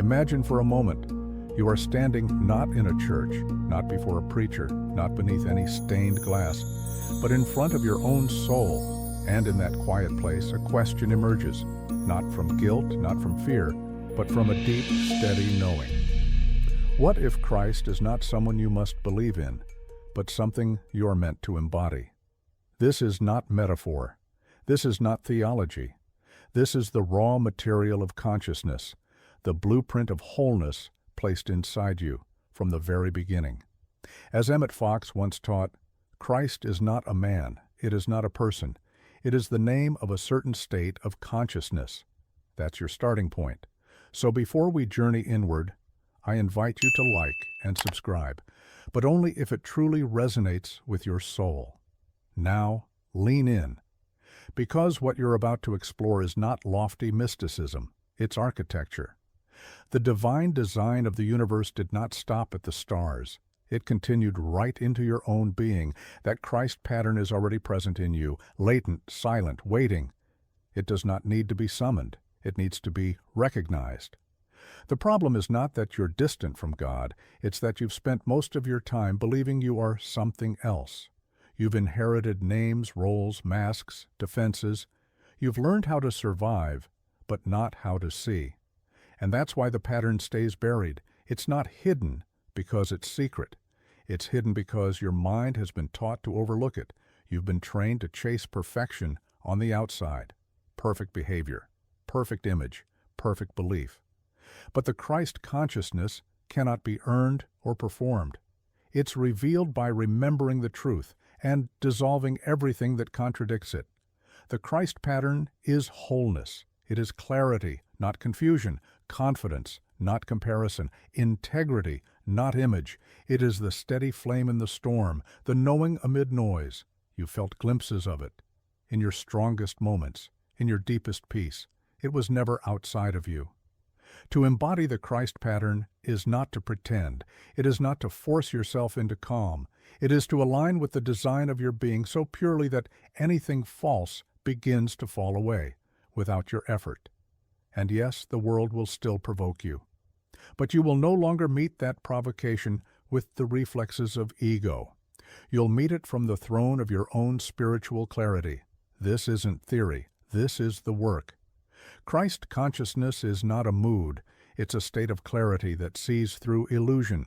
Imagine for a moment you are standing not in a church, not before a preacher, not beneath any stained glass, but in front of your own soul. And in that quiet place, a question emerges, not from guilt, not from fear, but from a deep, steady knowing. What if Christ is not someone you must believe in, but something you're meant to embody? This is not metaphor. This is not theology. This is the raw material of consciousness, the blueprint of wholeness placed inside you from the very beginning. As Emmet Fox once taught, Christ is not a man, it is not a person, it is the name of a certain state of consciousness. That's your starting point. So before we journey inward, I invite you to like and subscribe, but only if it truly resonates with your soul. Now, lean in, because what you're about to explore is not lofty mysticism, it's architecture. The divine design of the universe did not stop at the stars. It continued right into your own being. That Christ pattern is already present in you, latent, silent, waiting. It does not need to be summoned. It needs to be recognized. The problem is not that you're distant from God, it's that you've spent most of your time believing you are something else. You've inherited names, roles, masks, defenses. You've learned how to survive, but not how to see. And that's why the pattern stays buried. It's not hidden because it's secret. It's hidden because your mind has been taught to overlook it. You've been trained to chase perfection on the outside. Perfect behavior, perfect image, perfect belief. But the Christ consciousness cannot be earned or performed. It's revealed by remembering the truth and dissolving everything that contradicts it. The Christ pattern is wholeness. It is clarity, not confusion, confidence, not comparison, integrity, not image. It is the steady flame in the storm, the knowing amid noise. You felt glimpses of it in your strongest moments, in your deepest peace. It was never outside of you. To embody the Christ pattern is not to pretend. It is not to force yourself into calm. It is to align with the design of your being so purely that anything false begins to fall away without your effort. And yes, the world will still provoke you. But you will no longer meet that provocation with the reflexes of ego. You'll meet it from the throne of your own spiritual clarity. This isn't theory. This is the work. Christ consciousness is not a mood. It's a state of clarity that sees through illusion.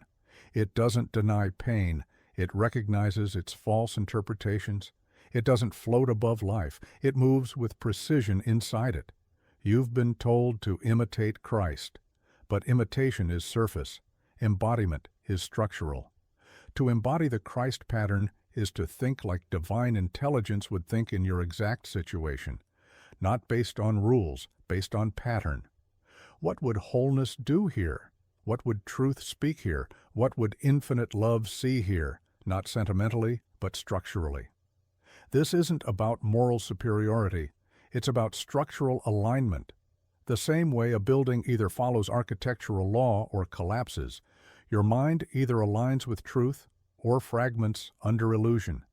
It doesn't deny pain. It recognizes its false interpretations. It doesn't float above life. It moves with precision inside it. You've been told to imitate Christ, but imitation is surface. Embodiment is structural. To embody the Christ pattern is to think like divine intelligence would think in your exact situation, not based on rules, based on pattern. What would wholeness do here? What would truth speak here? What would infinite love see here? Not sentimentally, but structurally. This isn't about moral superiority. It's about structural alignment. The same way a building either follows architectural law or collapses, your mind either aligns with truth or fragments under illusion.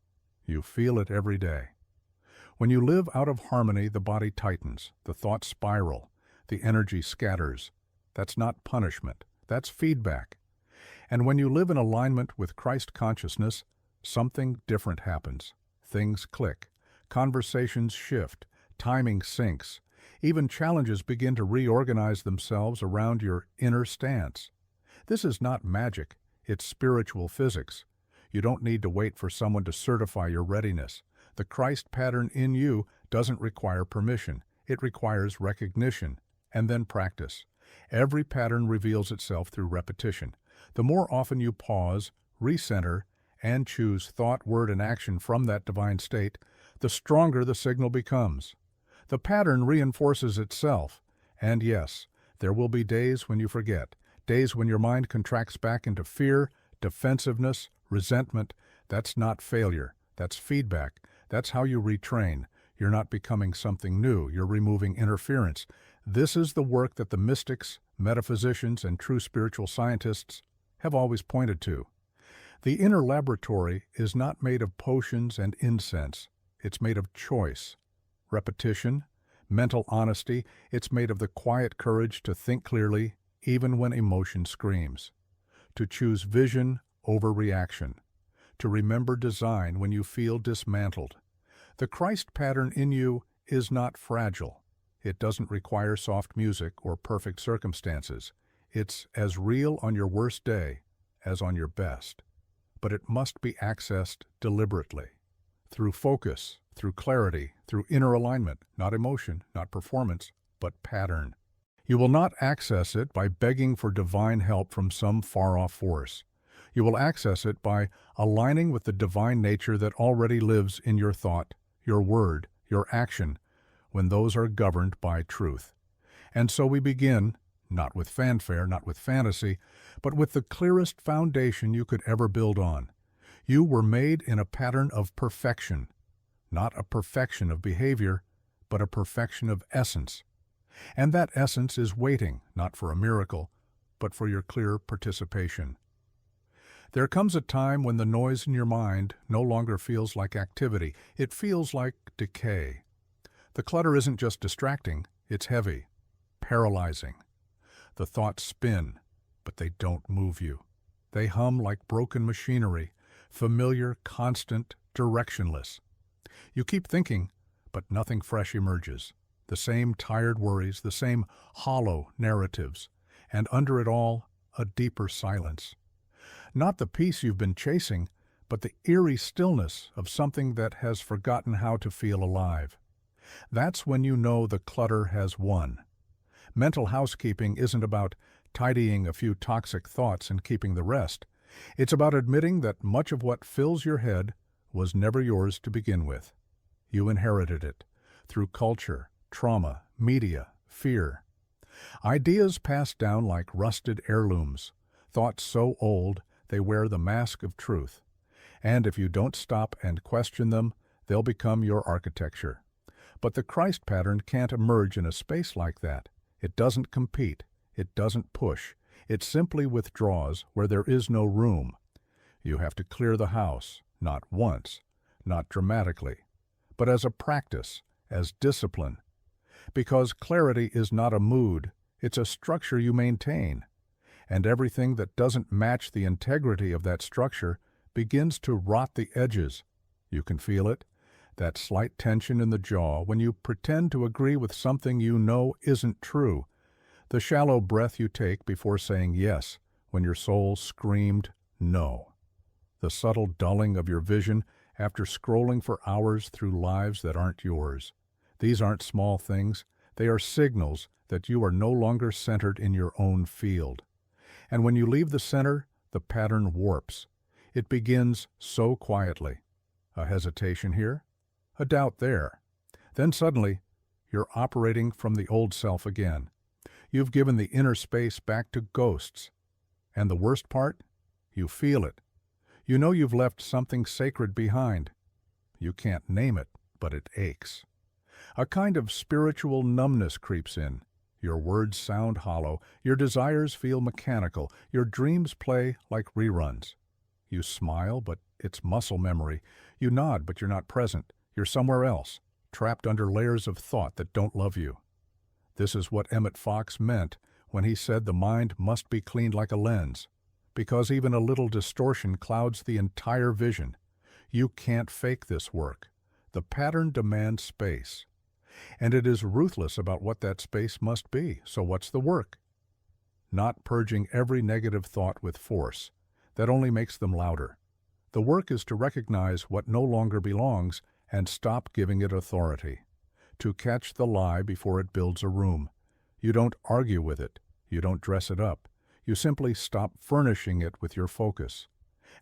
You feel it every day. When you live out of harmony, the body tightens, the thoughts spiral, the energy scatters. That's not punishment, that's feedback. And when you live in alignment with Christ consciousness, something different happens. Things click, conversations shift, timing syncs. Even challenges begin to reorganize themselves around your inner stance. This is not magic, it's spiritual physics. You don't need to wait for someone to certify your readiness. The Christ pattern in you doesn't require permission. It requires recognition and then practice. Every pattern reveals itself through repetition. The more often you pause, recenter, and choose thought, word, and action from that divine state, the stronger the signal becomes. The pattern reinforces itself. And yes, there will be days when you forget, days when your mind contracts back into fear, defensiveness, resentment. That's not failure. That's feedback. That's how you retrain. You're not becoming something new. You're removing interference. This is the work that the mystics, metaphysicians, and true spiritual scientists have always pointed to. The inner laboratory is not made of potions and incense. It's made of choice, repetition, mental honesty. It's made of the quiet courage to think clearly even when emotion screams, to choose vision over reaction, to remember design when you feel dismantled. The Christ pattern in you is not fragile. It doesn't require soft music or perfect circumstances. It's as real on your worst day as on your best. But it must be accessed deliberately, through focus, through clarity, through inner alignment, not emotion, not performance, but pattern. You will not access it by begging for divine help from some far-off force. You will access it by aligning with the divine nature that already lives in your thought, your word, your action, when those are governed by truth. And so we begin, not with fanfare, not with fantasy, but with the clearest foundation you could ever build on. You were made in a pattern of perfection, not a perfection of behavior, but a perfection of essence. And that essence is waiting, not for a miracle, but for your clear participation. There comes a time when the noise in your mind no longer feels like activity. It feels like decay. The clutter isn't just distracting, it's heavy, paralyzing. The thoughts spin, but they don't move you. They hum like broken machinery, familiar, constant, directionless. You keep thinking, but nothing fresh emerges. The same tired worries, the same hollow narratives, and under it all, a deeper silence. Not the peace you've been chasing, but the eerie stillness of something that has forgotten how to feel alive. That's when you know the clutter has won. Mental housekeeping isn't about tidying a few toxic thoughts and keeping the rest. It's about admitting that much of what fills your head was never yours to begin with. You inherited it through culture, trauma, media, fear. Ideas passed down like rusted heirlooms, thoughts so old they wear the mask of truth. And if you don't stop and question them, they'll become your architecture. But the Christ pattern can't emerge in a space like that. It doesn't compete. It doesn't push. It simply withdraws where there is no room. You have to clear the house, not once, not dramatically, but as a practice, as discipline. Because clarity is not a mood, it's a structure you maintain. And everything that doesn't match the integrity of that structure begins to rot the edges. You can feel it, that slight tension in the jaw when you pretend to agree with something you know isn't true, the shallow breath you take before saying yes when your soul screamed no, the subtle dulling of your vision after scrolling for hours through lives that aren't yours. These aren't small things. They are signals that you are no longer centered in your own field. And when you leave the center, the pattern warps. It begins so quietly. A hesitation here, a doubt there. Then suddenly, you're operating from the old self again. You've given the inner space back to ghosts. And the worst part? You feel it. You know you've left something sacred behind. You can't name it, but it aches. A kind of spiritual numbness creeps in. Your words sound hollow, your desires feel mechanical, your dreams play like reruns. You smile, but it's muscle memory. You nod, but you're not present. You're somewhere else, trapped under layers of thought that don't love you. This is what Emmet Fox meant when he said the mind must be cleaned like a lens, because even a little distortion clouds the entire vision. You can't fake this work. The pattern demands space. And it is ruthless about what that space must be. So what's the work? Not purging every negative thought with force. That only makes them louder. The work is to recognize what no longer belongs and stop giving it authority. To catch the lie before it builds a room. You don't argue with it. You don't dress it up. You simply stop furnishing it with your focus.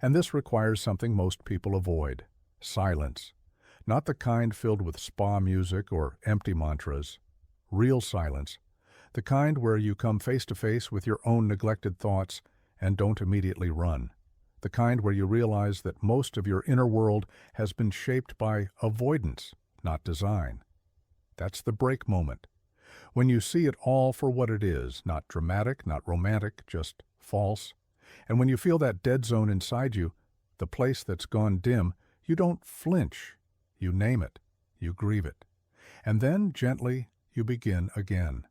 And this requires something most people avoid: silence. Not the kind filled with spa music or empty mantras. Real silence. The kind where you come face to face with your own neglected thoughts and don't immediately run. The kind where you realize that most of your inner world has been shaped by avoidance, not design. That's the break moment. When you see it all for what it is, not dramatic, not romantic, just false. And when you feel that dead zone inside you, the place that's gone dim, you don't flinch. You name it. You grieve it. And then, gently, you begin again.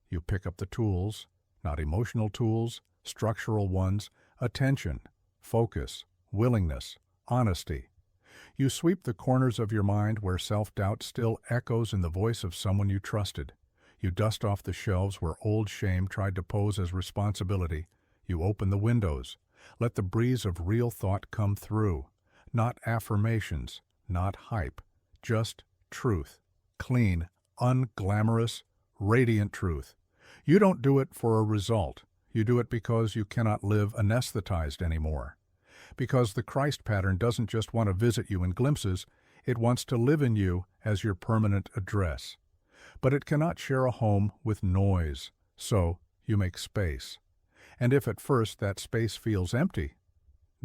You pick up the tools, not emotional tools, structural ones, attention, focus, willingness, honesty. You sweep the corners of your mind where self-doubt still echoes in the voice of someone you trusted. You dust off the shelves where old shame tried to pose as responsibility. You open the windows. Let the breeze of real thought come through. Not affirmations, not hype, just truth. Clean, unglamorous, radiant truth. You don't do it for a result. You do it because you cannot live anesthetized anymore. Because the Christ pattern doesn't just want to visit you in glimpses, it wants to live in you as your permanent address. But it cannot share a home with noise, so you make space. And if at first that space feels empty,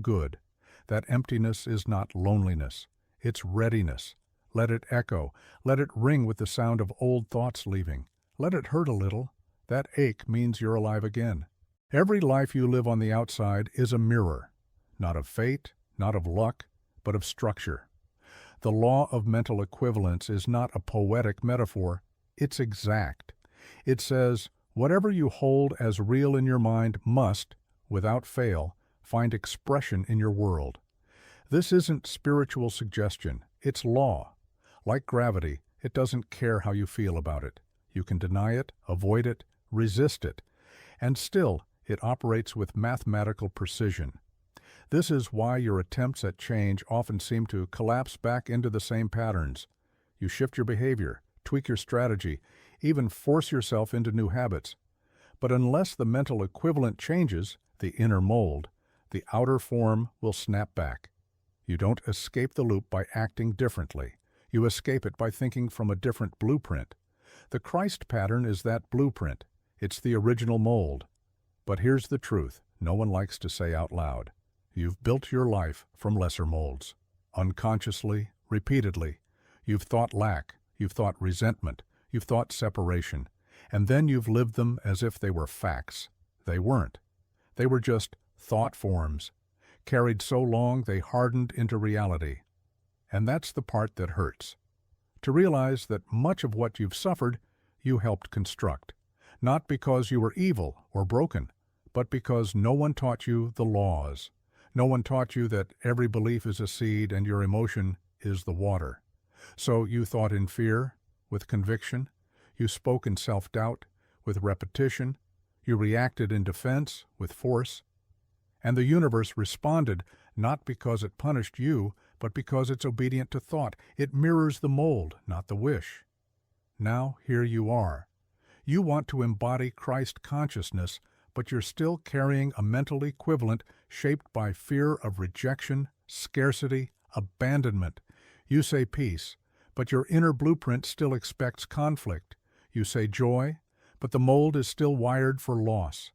good. That emptiness is not loneliness, it's readiness. Let it echo, let it ring with the sound of old thoughts leaving. Let it hurt a little. That ache means you're alive again. Every life you live on the outside is a mirror, not of fate, not of luck, but of structure. The law of mental equivalence is not a poetic metaphor, it's exact. It says, whatever you hold as real in your mind must, without fail, find expression in your world. This isn't spiritual suggestion, it's law. Like gravity, it doesn't care how you feel about it. You can deny it, avoid it, resist it, and still it operates with mathematical precision. This is why your attempts at change often seem to collapse back into the same patterns. You shift your behavior, tweak your strategy, even force yourself into new habits. But unless the mental equivalent changes, the inner mold, the outer form will snap back. You don't escape the loop by acting differently. You escape it by thinking from a different blueprint. The Christ pattern is that blueprint. It's the original mold. But here's the truth no one likes to say out loud. You've built your life from lesser molds. Unconsciously, repeatedly. You've thought lack. You've thought resentment. You've thought separation. And then you've lived them as if they were facts. They weren't. They were just thought forms, carried so long they hardened into reality. And that's the part that hurts. To realize that much of what you've suffered, you helped construct. Not because you were evil or broken, but because no one taught you the laws. No one taught you that every belief is a seed and your emotion is the water. So you thought in fear, with conviction. You spoke in self-doubt, with repetition. You reacted in defense, with force. And the universe responded not because it punished you, but because it's obedient to thought. It mirrors the mold, not the wish. Now here you are. You want to embody Christ consciousness, but you're still carrying a mental equivalent shaped by fear of rejection, scarcity, abandonment. You say peace, but your inner blueprint still expects conflict. You say joy, but the mold is still wired for loss.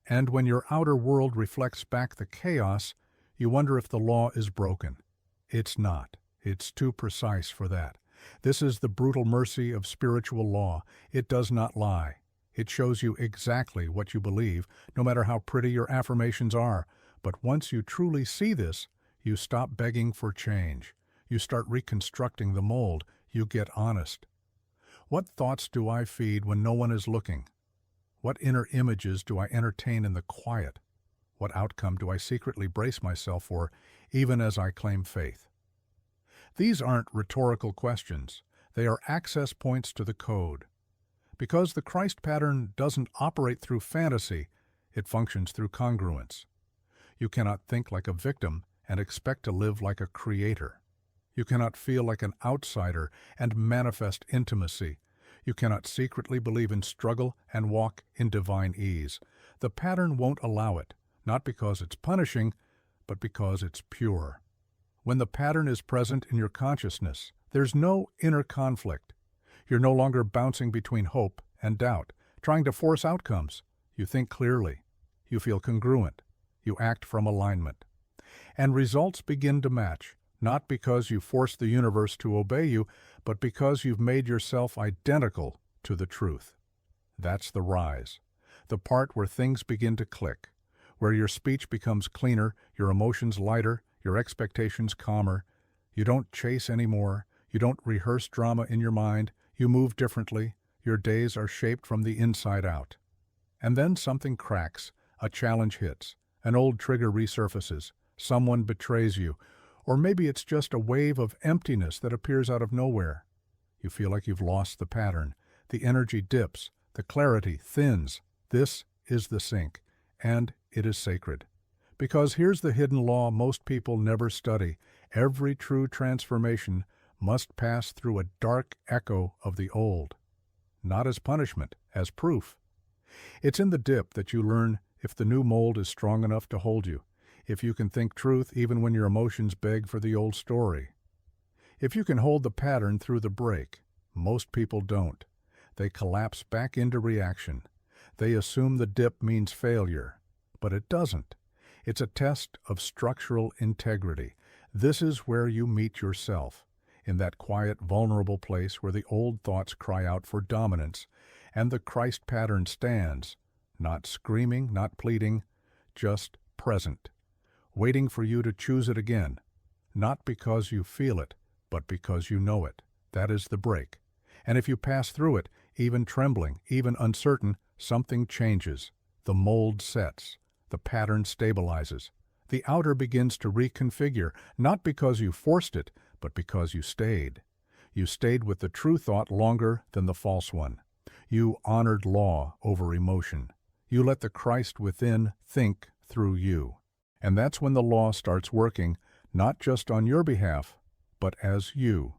And when your outer world reflects back the chaos, you wonder if the law is broken. It's not. It's too precise for that. This is the brutal mercy of spiritual law. It does not lie. It shows you exactly what you believe, no matter how pretty your affirmations are. But once you truly see this, you stop begging for change. You start reconstructing the mold. You get honest. What thoughts do I feed when no one is looking? What inner images do I entertain in the quiet? What outcome do I secretly brace myself for, even as I claim faith? These aren't rhetorical questions. They are access points to the code. Because the Christ pattern doesn't operate through fantasy, it functions through congruence. You cannot think like a victim and expect to live like a creator. You cannot feel like an outsider and manifest intimacy. You cannot secretly believe in struggle and walk in divine ease. The pattern won't allow it, not because it's punishing, but because it's pure. When the pattern is present in your consciousness, there's no inner conflict. You're no longer bouncing between hope and doubt, trying to force outcomes. You think clearly. You feel congruent. You act from alignment. And results begin to match, not because you force the universe to obey you, but because you've made yourself identical to the truth. That's the rise, the part where things begin to click, where your speech becomes cleaner, your emotions lighter, your expectations calmer. You don't chase anymore. You don't rehearse drama in your mind. You move differently. Your days are shaped from the inside out. And then something cracks, a challenge hits, an old trigger resurfaces, someone betrays you, or maybe it's just a wave of emptiness that appears out of nowhere. You feel like you've lost the pattern. The energy dips, the clarity thins. This is the sink, and it is sacred. Because here's the hidden law most people never study. Every true transformation must pass through a dark echo of the old. Not as punishment, as proof. It's in the dip that you learn if the new mold is strong enough to hold you, if you can think truth even when your emotions beg for the old story. If you can hold the pattern through the break. Most people don't. They collapse back into reaction. They assume the dip means failure, but it doesn't. It's a test of structural integrity. This is where you meet yourself, in that quiet, vulnerable place where the old thoughts cry out for dominance, and the Christ pattern stands, not screaming, not pleading, just present, waiting for you to choose it again, not because you feel it, but because you know it. That is the break. And if you pass through it, even trembling, even uncertain, something changes. The mold sets. The pattern stabilizes. The outer begins to reconfigure, not because you forced it, but because you stayed. You stayed with the true thought longer than the false one. You honored law over emotion. You let the Christ within think through you. And that's when the law starts working, not just on your behalf, but as you.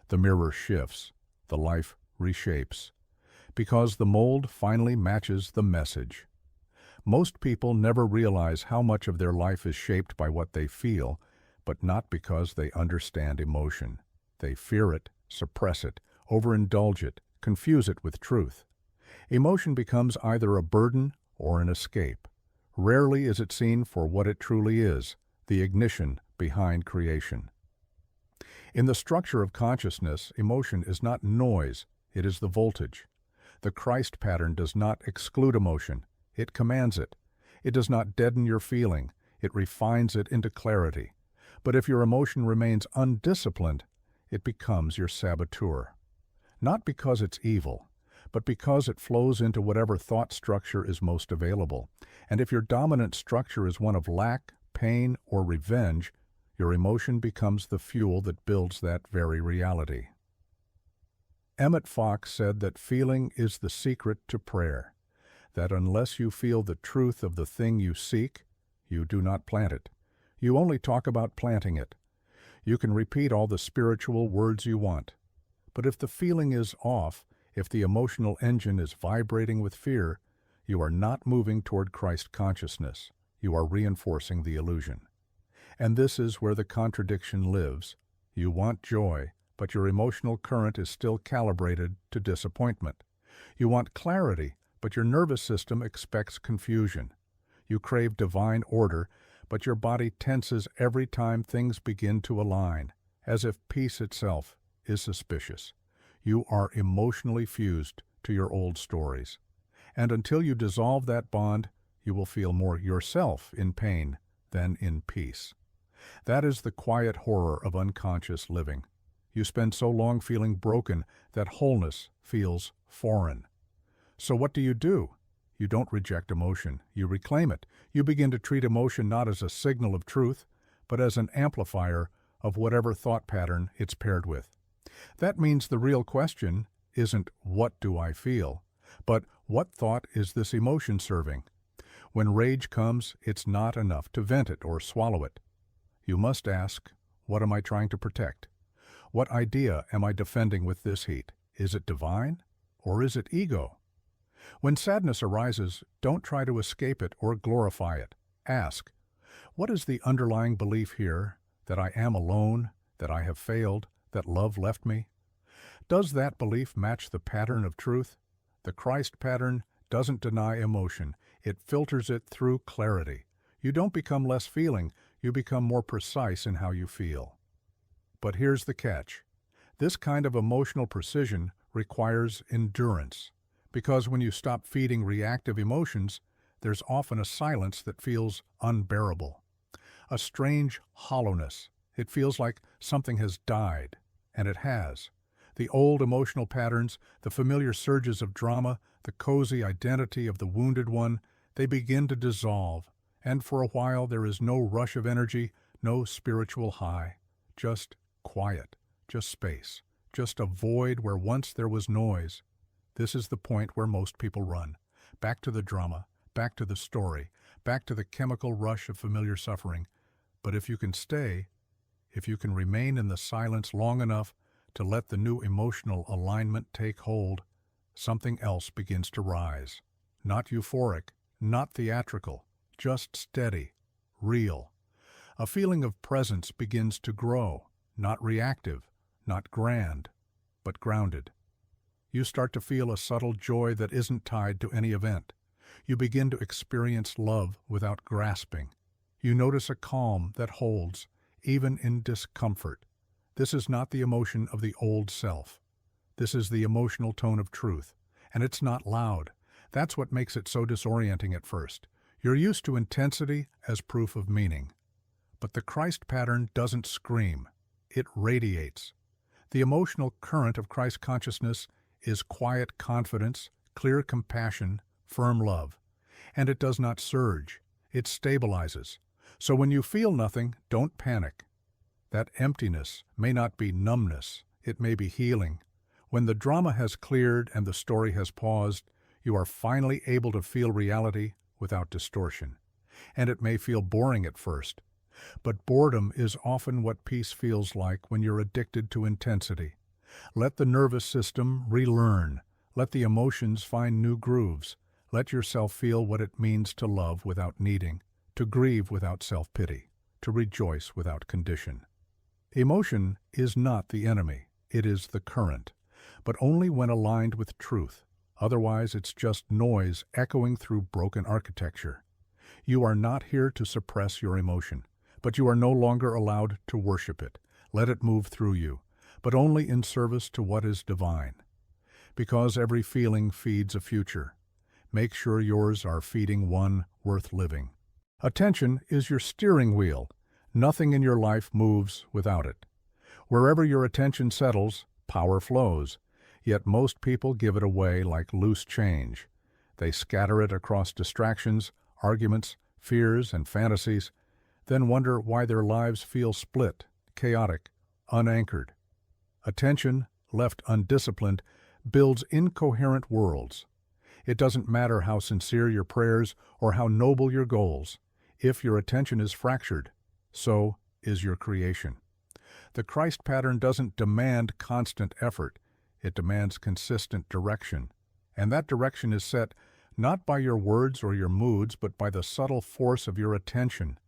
The mirror shifts. The life reshapes. Because the mold finally matches the message. Most people never realize how much of their life is shaped by what they feel, but not because they understand emotion. They fear it, suppress it, overindulge it, confuse it with truth. Emotion becomes either a burden or an escape. Rarely is it seen for what it truly is, the ignition behind creation. In the structure of consciousness, emotion is not noise, it is the voltage. The Christ pattern does not exclude emotion. It commands it. It does not deaden your feeling. It refines it into clarity. But if your emotion remains undisciplined, it becomes your saboteur. Not because it's evil, but because it flows into whatever thought structure is most available. And if your dominant structure is one of lack, pain, or revenge, your emotion becomes the fuel that builds that very reality. Emmet Fox said that feeling is the secret to prayer. That unless you feel the truth of the thing you seek, you do not plant it. You only talk about planting it. You can repeat all the spiritual words you want. But if the feeling is off, if the emotional engine is vibrating with fear, you are not moving toward Christ consciousness. You are reinforcing the illusion. And this is where the contradiction lives. You want joy, but your emotional current is still calibrated to disappointment. You want clarity, but your nervous system expects confusion. You crave divine order, but your body tenses every time things begin to align, as if peace itself is suspicious. You are emotionally fused to your old stories. And until you dissolve that bond, you will feel more yourself in pain than in peace. That is the quiet horror of unconscious living. You spend so long feeling broken that wholeness feels foreign. So what do? You don't reject emotion. You reclaim it. You begin to treat emotion not as a signal of truth, but as an amplifier of whatever thought pattern it's paired with. That means the real question isn't what do I feel, but what thought is this emotion serving? When rage comes, it's not enough to vent it or swallow it. You must ask, what am I trying to protect? What idea am I defending with this heat? Is it divine or is it ego? When sadness arises, don't try to escape it or glorify it. Ask, what is the underlying belief here that I am alone, that I have failed, that love left me? Does that belief match the pattern of truth? The Christ pattern doesn't deny emotion. It filters it through clarity. You don't become less feeling, you become more precise in how you feel. But here's the catch. This kind of emotional precision requires endurance. Because when you stop feeding reactive emotions, there's often a silence that feels unbearable. A strange hollowness. It feels like something has died, and it has. The old emotional patterns, the familiar surges of drama, the cozy identity of the wounded one, they begin to dissolve, and for a while there is no rush of energy, no spiritual high, just quiet, just space, just a void where once there was noise. This is the point where most people run, back to the drama, back to the story, back to the chemical rush of familiar suffering. But if you can stay, if you can remain in the silence long enough to let the new emotional alignment take hold, something else begins to rise. Not euphoric, not theatrical, just steady, real. A feeling of presence begins to grow, not reactive, not grand, but grounded. You start to feel a subtle joy that isn't tied to any event. You begin to experience love without grasping. You notice a calm that holds, even in discomfort. This is not the emotion of the old self. This is the emotional tone of truth, and it's not loud. That's what makes it so disorienting at first. You're used to intensity as proof of meaning. But the Christ pattern doesn't scream. It radiates. The emotional current of Christ consciousness is quiet confidence, clear compassion, firm love. And it does not surge. It stabilizes. So when you feel nothing, don't panic. That emptiness may not be numbness. It may be healing. When the drama has cleared and the story has paused, you are finally able to feel reality without distortion. And it may feel boring at first. But boredom is often what peace feels like when you're addicted to intensity. Let the nervous system relearn. Let the emotions find new grooves. Let yourself feel what it means to love without needing, to grieve without self-pity, to rejoice without condition. Emotion is not the enemy. It is the current, but only when aligned with truth. Otherwise, it's just noise echoing through broken architecture. You are not here to suppress your emotion, but you are no longer allowed to worship it. Let it move through you, but only in service to what is divine. Because every feeling feeds a future, make sure yours are feeding one worth living. Attention is your steering wheel. Nothing in your life moves without it. Wherever your attention settles, power flows. Yet most people give it away like loose change. They scatter it across distractions, arguments, fears, and fantasies, then wonder why their lives feel split, chaotic, unanchored. Attention, left undisciplined, builds incoherent worlds. It doesn't matter how sincere your prayers or how noble your goals. If your attention is fractured, so is your creation. The Christ pattern doesn't demand constant effort. It demands consistent direction. And that direction is set not by your words or your moods, but by the subtle force of your attention.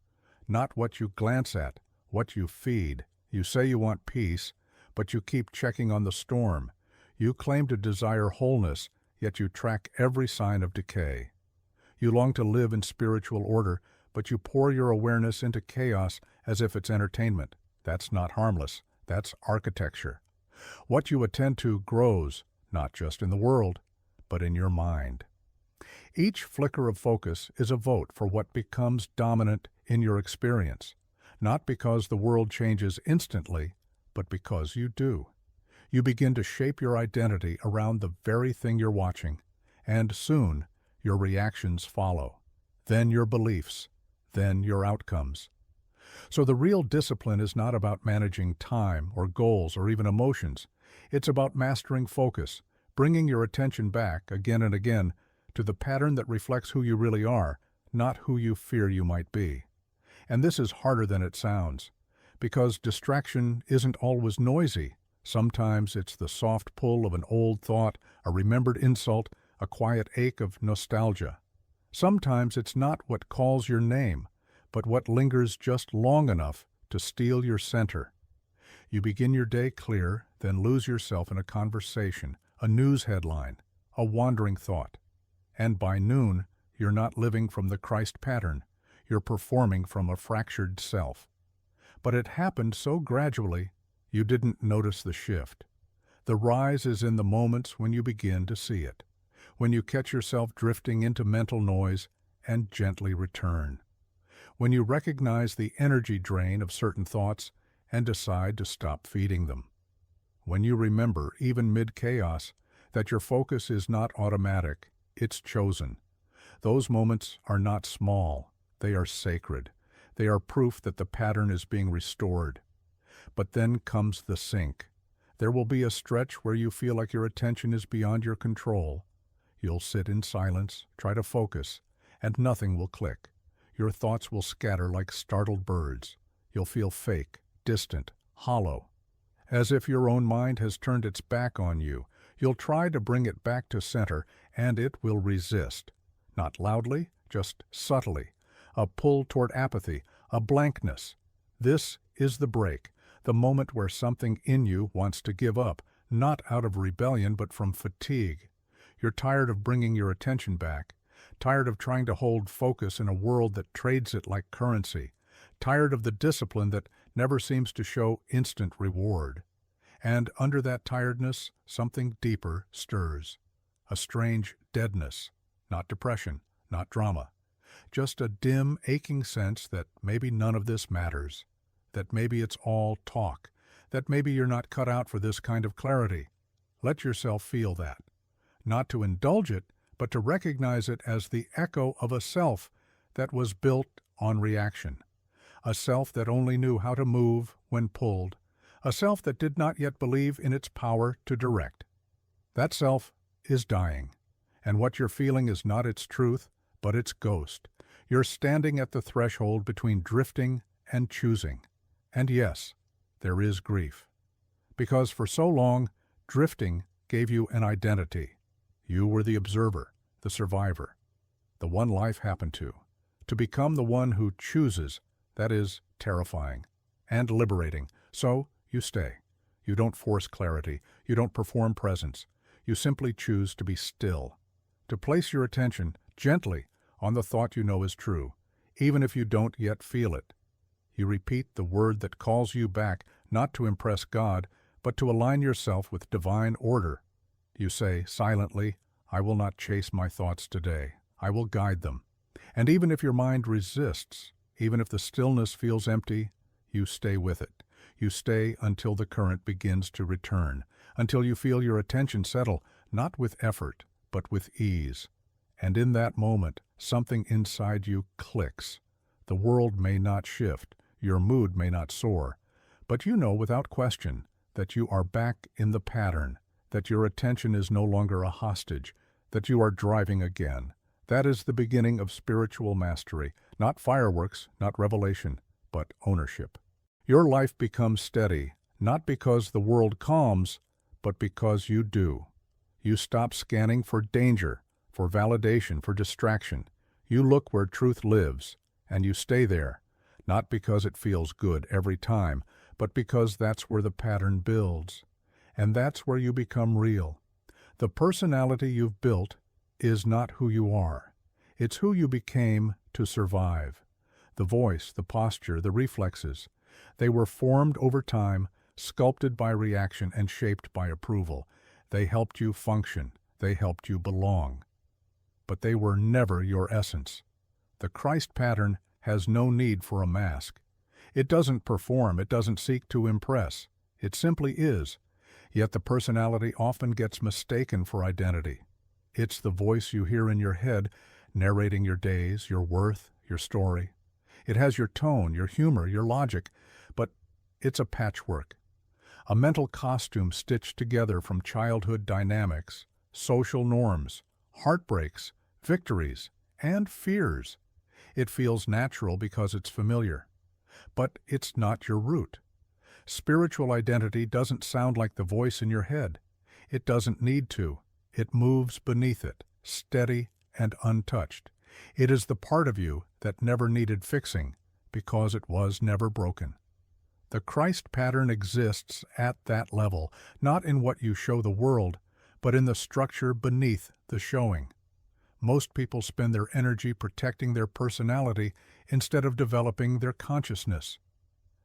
Not what you glance at, what you feed. You say you want peace, but you keep checking on the storm. You claim to desire wholeness, yet you track every sign of decay. You long to live in spiritual order, but you pour your awareness into chaos as if it's entertainment. That's not harmless. That's architecture. What you attend to grows, not just in the world, but in your mind. Each flicker of focus is a vote for what becomes dominant in your experience, not because the world changes instantly, but because you do. You begin to shape your identity around the very thing you're watching, and soon your reactions follow, then your beliefs, then your outcomes. So the real discipline is not about managing time or goals or even emotions. It's about mastering focus, bringing your attention back again and again to the pattern that reflects who you really are, not who you fear you might be. And this is harder than it sounds, because distraction isn't always noisy. Sometimes it's the soft pull of an old thought, a remembered insult, a quiet ache of nostalgia. Sometimes it's not what calls your name, but what lingers just long enough to steal your center. You begin your day clear, then lose yourself in a conversation, a news headline, a wandering thought. And by noon, you're not living from the Christ pattern. You're performing from a fractured self. But it happened so gradually, you didn't notice the shift. The rise is in the moments when you begin to see it, when you catch yourself drifting into mental noise and gently return. When you recognize the energy drain of certain thoughts and decide to stop feeding them. when you remember, even mid-chaos, that your focus is not automatic, it's chosen. Those moments are not small, they are sacred. They are proof that the pattern is being restored. But then comes the sink. There will be a stretch where you feel like your attention is beyond your control. You'll sit in silence, try to focus, and nothing will click. Your thoughts will scatter like startled birds. You'll feel fake, distant, hollow, as if your own mind has turned its back on you. You'll try to bring it back to center, and it will resist. Not loudly, just subtly. A pull toward apathy, a blankness. This is the break, the moment where something in you wants to give up, not out of rebellion but from fatigue. You're tired of bringing your attention back, tired of trying to hold focus in a world that trades it like currency, tired of the discipline that never seems to show instant reward. And under that tiredness, something deeper stirs. A strange deadness, not depression, not drama. Just a dim, aching sense that maybe none of this matters, that maybe it's all talk, that maybe you're not cut out for this kind of clarity. Let yourself feel that. Not to indulge it, but to recognize it as the echo of a self that was built on reaction. A self that only knew how to move when pulled. A self that did not yet believe in its power to direct. That self is dying, and what you're feeling is not its truth, but its ghost. You're standing at the threshold between drifting and choosing. And yes, there is grief. Because for so long, drifting gave you an identity. You were the observer, the survivor, the one life happened to. To become the one who chooses, that is terrifying and liberating. So you stay. You don't force clarity. You don't perform presence. You simply choose to be still, to place your attention gently on the thought you know is true, even if you don't yet feel it. You repeat the word that calls you back, not to impress God, but to align yourself with divine order. You say silently, I will not chase my thoughts today. I will guide them. And even if your mind resists, even if the stillness feels empty, you stay with it. You stay until the current begins to return, until you feel your attention settle, not with effort, but with ease. And in that moment, something inside you clicks. The world may not shift, your mood may not soar, but you know without question that you are back in the pattern, that your attention is no longer a hostage, that you are driving again. That is the beginning of spiritual mastery, not fireworks, not revelation, but ownership. Your life becomes steady, not because the world calms, but because you do. You stop scanning for danger, for validation, for distraction. You look where truth lives, and you stay there, not because it feels good every time, but because that's where the pattern builds. And that's where you become real. The personality you've built is not who you are. It's who you became to survive. The voice, the posture, the reflexes, they were formed over time, sculpted by reaction and shaped by approval. They helped you function. They helped you belong. But they were never your essence. The Christ pattern has no need for a mask. It doesn't perform. It doesn't seek to impress. It simply is. Yet the personality often gets mistaken for identity. It's the voice you hear in your head, narrating your days, your worth, your story. It has your tone, your humor, your logic, but it's a patchwork. A mental costume stitched together from childhood dynamics, social norms, heartbreaks, victories, and fears. It feels natural because it's familiar. But it's not your root. Spiritual identity doesn't sound like the voice in your head. It doesn't need to. It moves beneath it, steady and untouched. It is the part of you that never needed fixing because it was never broken. The Christ pattern exists at that level, not in what you show the world, but in the structure beneath the showing. Most people spend their energy protecting their personality instead of developing their consciousness.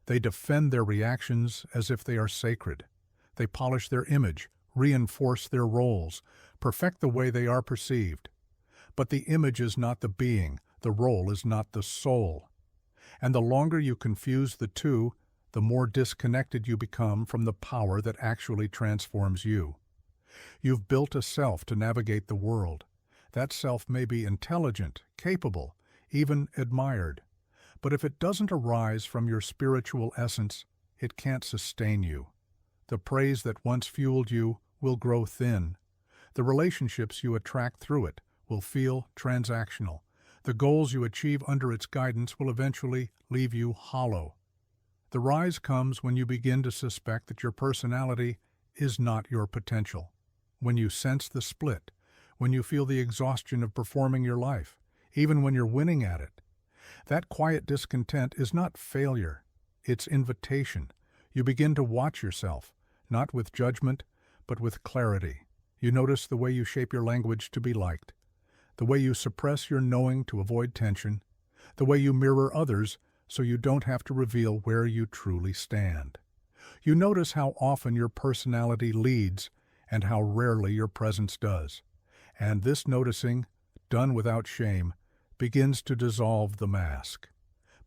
They defend their reactions as if they are sacred. They polish their image, reinforce their roles, perfect the way they are perceived. But the image is not the being, the role is not the soul. And the longer you confuse the two, the more disconnected you become from the power that actually transforms you. You've built a self to navigate the world. That self may be intelligent, capable, even admired. But if it doesn't arise from your spiritual essence, it can't sustain you. The praise that once fueled you will grow thin. The relationships you attract through it will feel transactional. The goals you achieve under its guidance will eventually leave you hollow. The rise comes when you begin to suspect that your personality is not your potential. When you sense the split, when you feel the exhaustion of performing your life, even when you're winning at it. That quiet discontent is not failure, it's invitation. You begin to watch yourself, not with judgment, but with clarity. You notice the way you shape your language to be liked, the way you suppress your knowing to avoid tension, the way you mirror others so you don't have to reveal where you truly stand. You notice how often your personality leads and how rarely your presence does. And this noticing, done without shame, begins to dissolve the mask.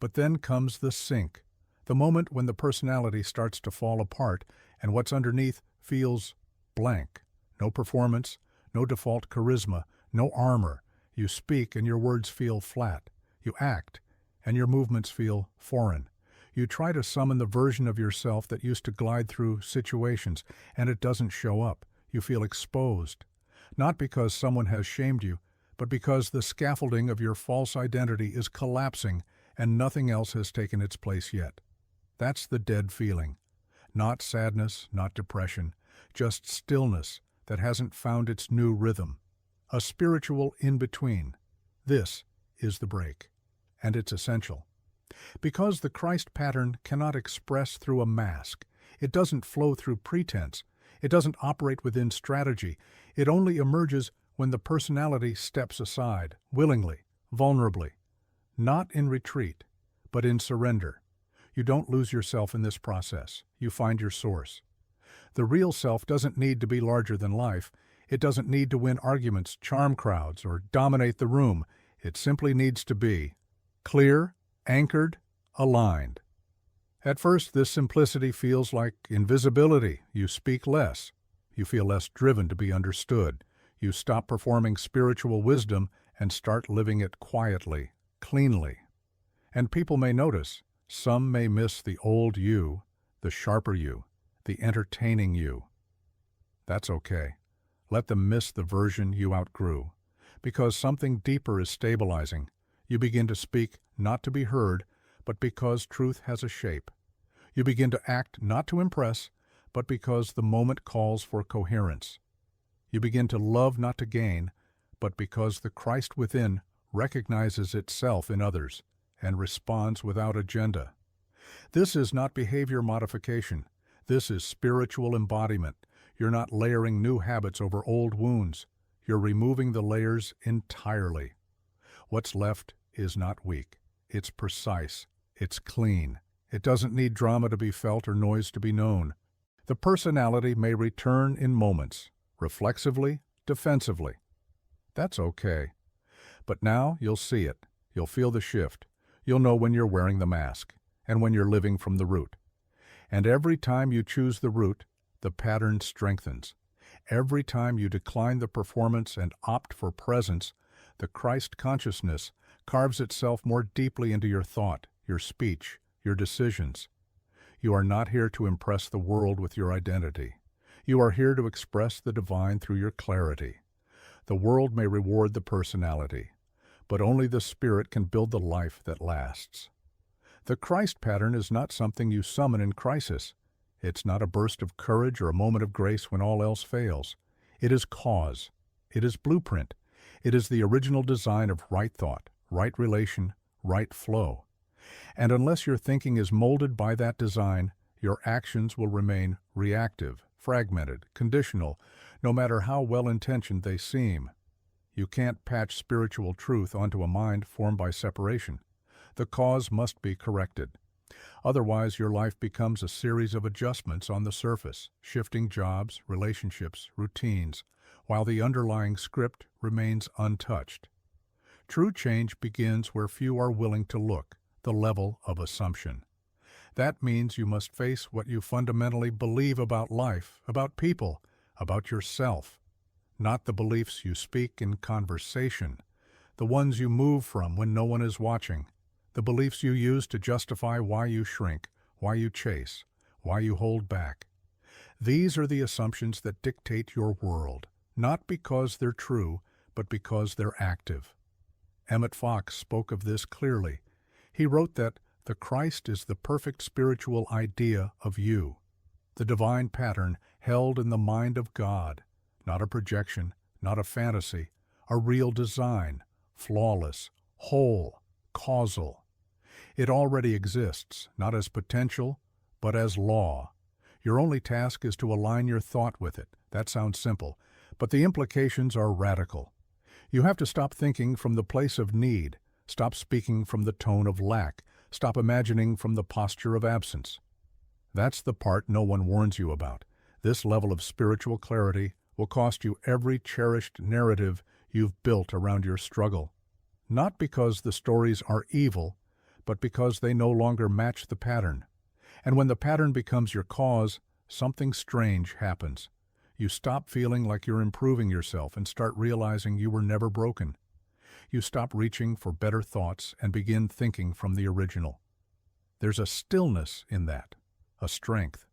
But then comes the sink, the moment when the personality starts to fall apart and what's underneath feels blank. No performance, no default charisma, no armor. You speak and your words feel flat. You act and your movements feel foreign. You try to summon the version of yourself that used to glide through situations, and it doesn't show up. You feel exposed, not because someone has shamed you, but because the scaffolding of your false identity is collapsing and nothing else has taken its place yet. That's the dead feeling. Not sadness, not depression, just stillness that hasn't found its new rhythm. A spiritual in-between. This is the break. And it's essential. Because the Christ pattern cannot express through a mask. It doesn't flow through pretense. It doesn't operate within strategy. It only emerges when the personality steps aside, willingly, vulnerably. Not in retreat, but in surrender. You don't lose yourself in this process. You find your source. The real self doesn't need to be larger than life. It doesn't need to win arguments, charm crowds, or dominate the room. It simply needs to be clear, anchored, aligned. At first, this simplicity feels like invisibility. You speak less. You feel less driven to be understood. You stop performing spiritual wisdom and start living it quietly, cleanly. And people may notice. Some may miss the old you, the sharper you, the entertaining you. That's okay. Let them miss the version you outgrew. Because something deeper is stabilizing. You begin to speak not to be heard, but because truth has a shape. You begin to act not to impress, but because the moment calls for coherence. You begin to love not to gain, but because the Christ within recognizes itself in others and responds without agenda. This is not behavior modification. This is spiritual embodiment. You're not layering new habits over old wounds. You're removing the layers entirely. What's left is not weak. It's precise. It's clean. It doesn't need drama to be felt or noise to be known. The personality may return in moments, reflexively, defensively. That's okay. But now you'll see it. You'll feel the shift. You'll know when you're wearing the mask and when you're living from the root. And every time you choose the root, the pattern strengthens. Every time you decline the performance and opt for presence, the Christ consciousness carves itself more deeply into your thought, your speech, your decisions. You are not here to impress the world with your identity. You are here to express the divine through your clarity. The world may reward the personality, but only the spirit can build the life that lasts. The Christ pattern is not something you summon in crisis. It's not a burst of courage or a moment of grace when all else fails. It is cause. It is blueprint. It is the original design of right thought, right relation, right flow. And unless your thinking is molded by that design, your actions will remain reactive, fragmented, conditional, no matter how well-intentioned they seem. You can't patch spiritual truth onto a mind formed by separation. The cause must be corrected. Otherwise, your life becomes a series of adjustments on the surface, shifting jobs, relationships, routines, while the underlying script remains untouched. True change begins where few are willing to look, the level of assumption. That means you must face what you fundamentally believe about life, about people, about yourself. Not the beliefs you speak in conversation, the ones you move from when no one is watching, the beliefs you use to justify why you shrink, why you chase, why you hold back. These are the assumptions that dictate your world, not because they're true, but because they're active. Emmet Fox spoke of this clearly. He wrote that the Christ is the perfect spiritual idea of you, the divine pattern held in the mind of God, not a projection, not a fantasy, a real design, flawless, whole, causal. It already exists, not as potential, but as law. Your only task is to align your thought with it. That sounds simple, but the implications are radical. You have to stop thinking from the place of need, stop speaking from the tone of lack, stop imagining from the posture of absence. That's the part no one warns you about. This level of spiritual clarity will cost you every cherished narrative you've built around your struggle. Not because the stories are evil, but because they no longer match the pattern. And when the pattern becomes your cause, something strange happens. You stop feeling like you're improving yourself and start realizing you were never broken. You stop reaching for better thoughts and begin thinking from the original. There's a stillness in that, a strength,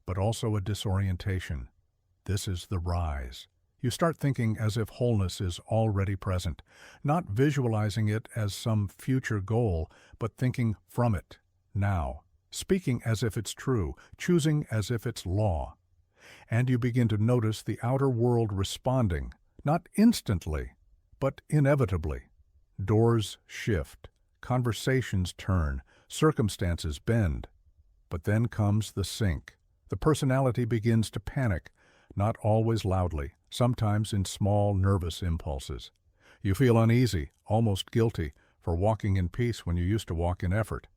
but also a disorientation. This is the rise. You start thinking as if wholeness is already present, not visualizing it as some future goal, but thinking from it, now, speaking as if it's true, choosing as if it's law. And you begin to notice the outer world responding, not instantly, but inevitably. Doors shift, conversations turn, circumstances bend. But then comes the sink. The personality begins to panic, not always loudly, sometimes in small, nervous impulses. You feel uneasy, almost guilty, for walking in peace when you used to walk in effort.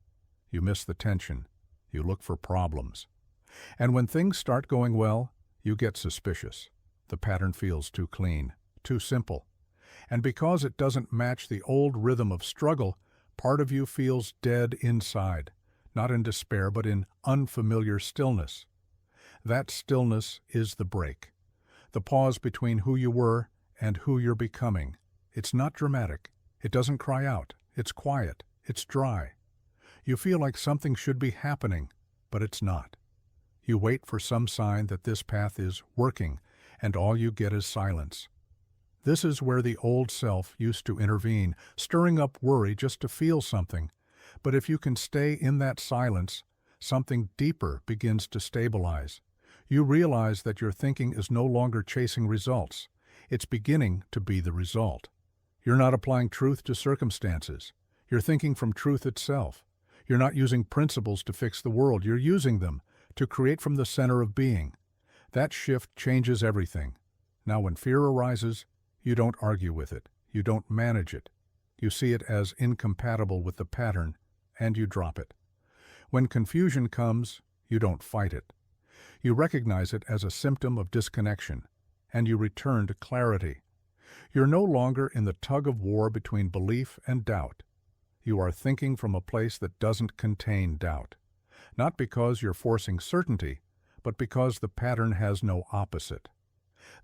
You miss the tension. You look for problems. And when things start going well, you get suspicious. The pattern feels too clean, too simple. And because it doesn't match the old rhythm of struggle, part of you feels dead inside, not in despair, but in unfamiliar stillness. That stillness is the break, the pause between who you were and who you're becoming. It's not dramatic. It doesn't cry out. It's quiet. It's dry. You feel like something should be happening, but it's not. You wait for some sign that this path is working, and all you get is silence. This is where the old self used to intervene, stirring up worry just to feel something. But if you can stay in that silence, something deeper begins to stabilize. You realize that your thinking is no longer chasing results. It's beginning to be the result. You're not applying truth to circumstances. You're thinking from truth itself. You're not using principles to fix the world. You're using them to create from the center of being. That shift changes everything. Now when fear arises, you don't argue with it. You don't manage it. You see it as incompatible with the pattern, and you drop it. When confusion comes, you don't fight it. You recognize it as a symptom of disconnection, and you return to clarity. You're no longer in the tug-of-war between belief and doubt. You are thinking from a place that doesn't contain doubt. Not because you're forcing certainty, but because the pattern has no opposite.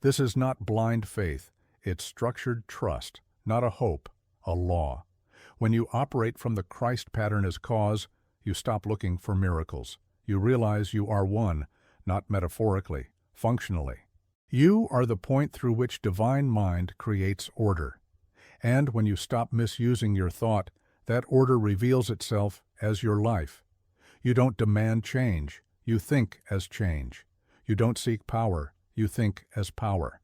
This is not blind faith. It's structured trust, not a hope, a law. When you operate from the Christ pattern as cause, you stop looking for miracles. You realize you are one, not metaphorically, functionally. You are the point through which divine mind creates order. And when you stop misusing your thought, that order reveals itself as your life. You don't demand change. You think as change. You don't seek power. You think as power.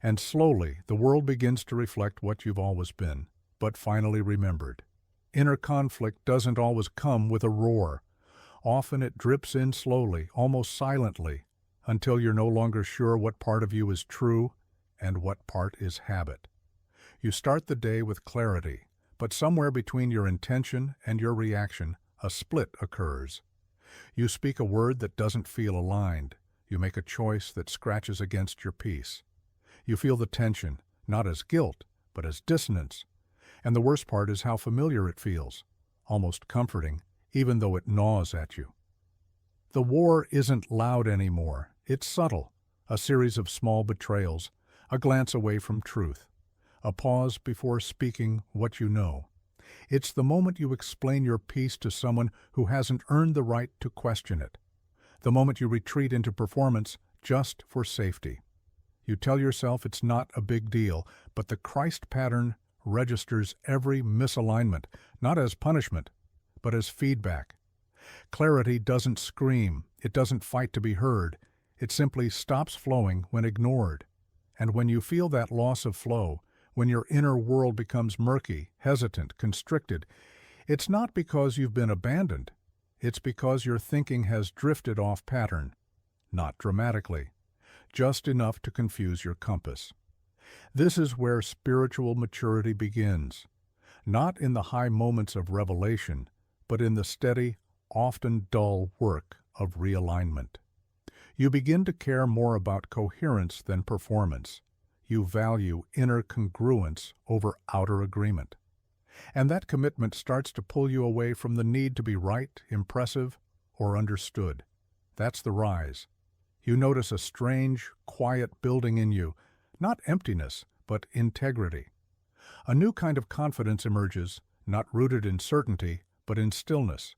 And slowly, the world begins to reflect what you've always been, but finally remembered. Inner conflict doesn't always come with a roar. Often it drips in slowly, almost silently, until you're no longer sure what part of you is true and what part is habit. You start the day with clarity, but somewhere between your intention and your reaction, a split occurs. You speak a word that doesn't feel aligned. You make a choice that scratches against your peace. You feel the tension, not as guilt, but as dissonance. And the worst part is how familiar it feels, almost comforting, even though it gnaws at you. The war isn't loud anymore. It's subtle, a series of small betrayals, a glance away from truth, a pause before speaking what you know. It's the moment you explain your piece to someone who hasn't earned the right to question it. The moment you retreat into performance just for safety. You tell yourself it's not a big deal, but the Christ pattern registers every misalignment, not as punishment, but as feedback. Clarity doesn't scream, it doesn't fight to be heard, it simply stops flowing when ignored. And when you feel that loss of flow, when your inner world becomes murky, hesitant, constricted, it's not because you've been abandoned. It's because your thinking has drifted off pattern. Not dramatically, just enough to confuse your compass. This is where spiritual maturity begins, not in the high moments of revelation, but in the steady, often dull work of realignment. You begin to care more about coherence than performance. You value inner congruence over outer agreement. And that commitment starts to pull you away from the need to be right, impressive, or understood. That's the rise. You notice a strange, quiet building in you, not emptiness, but integrity. A new kind of confidence emerges, not rooted in certainty, but in stillness.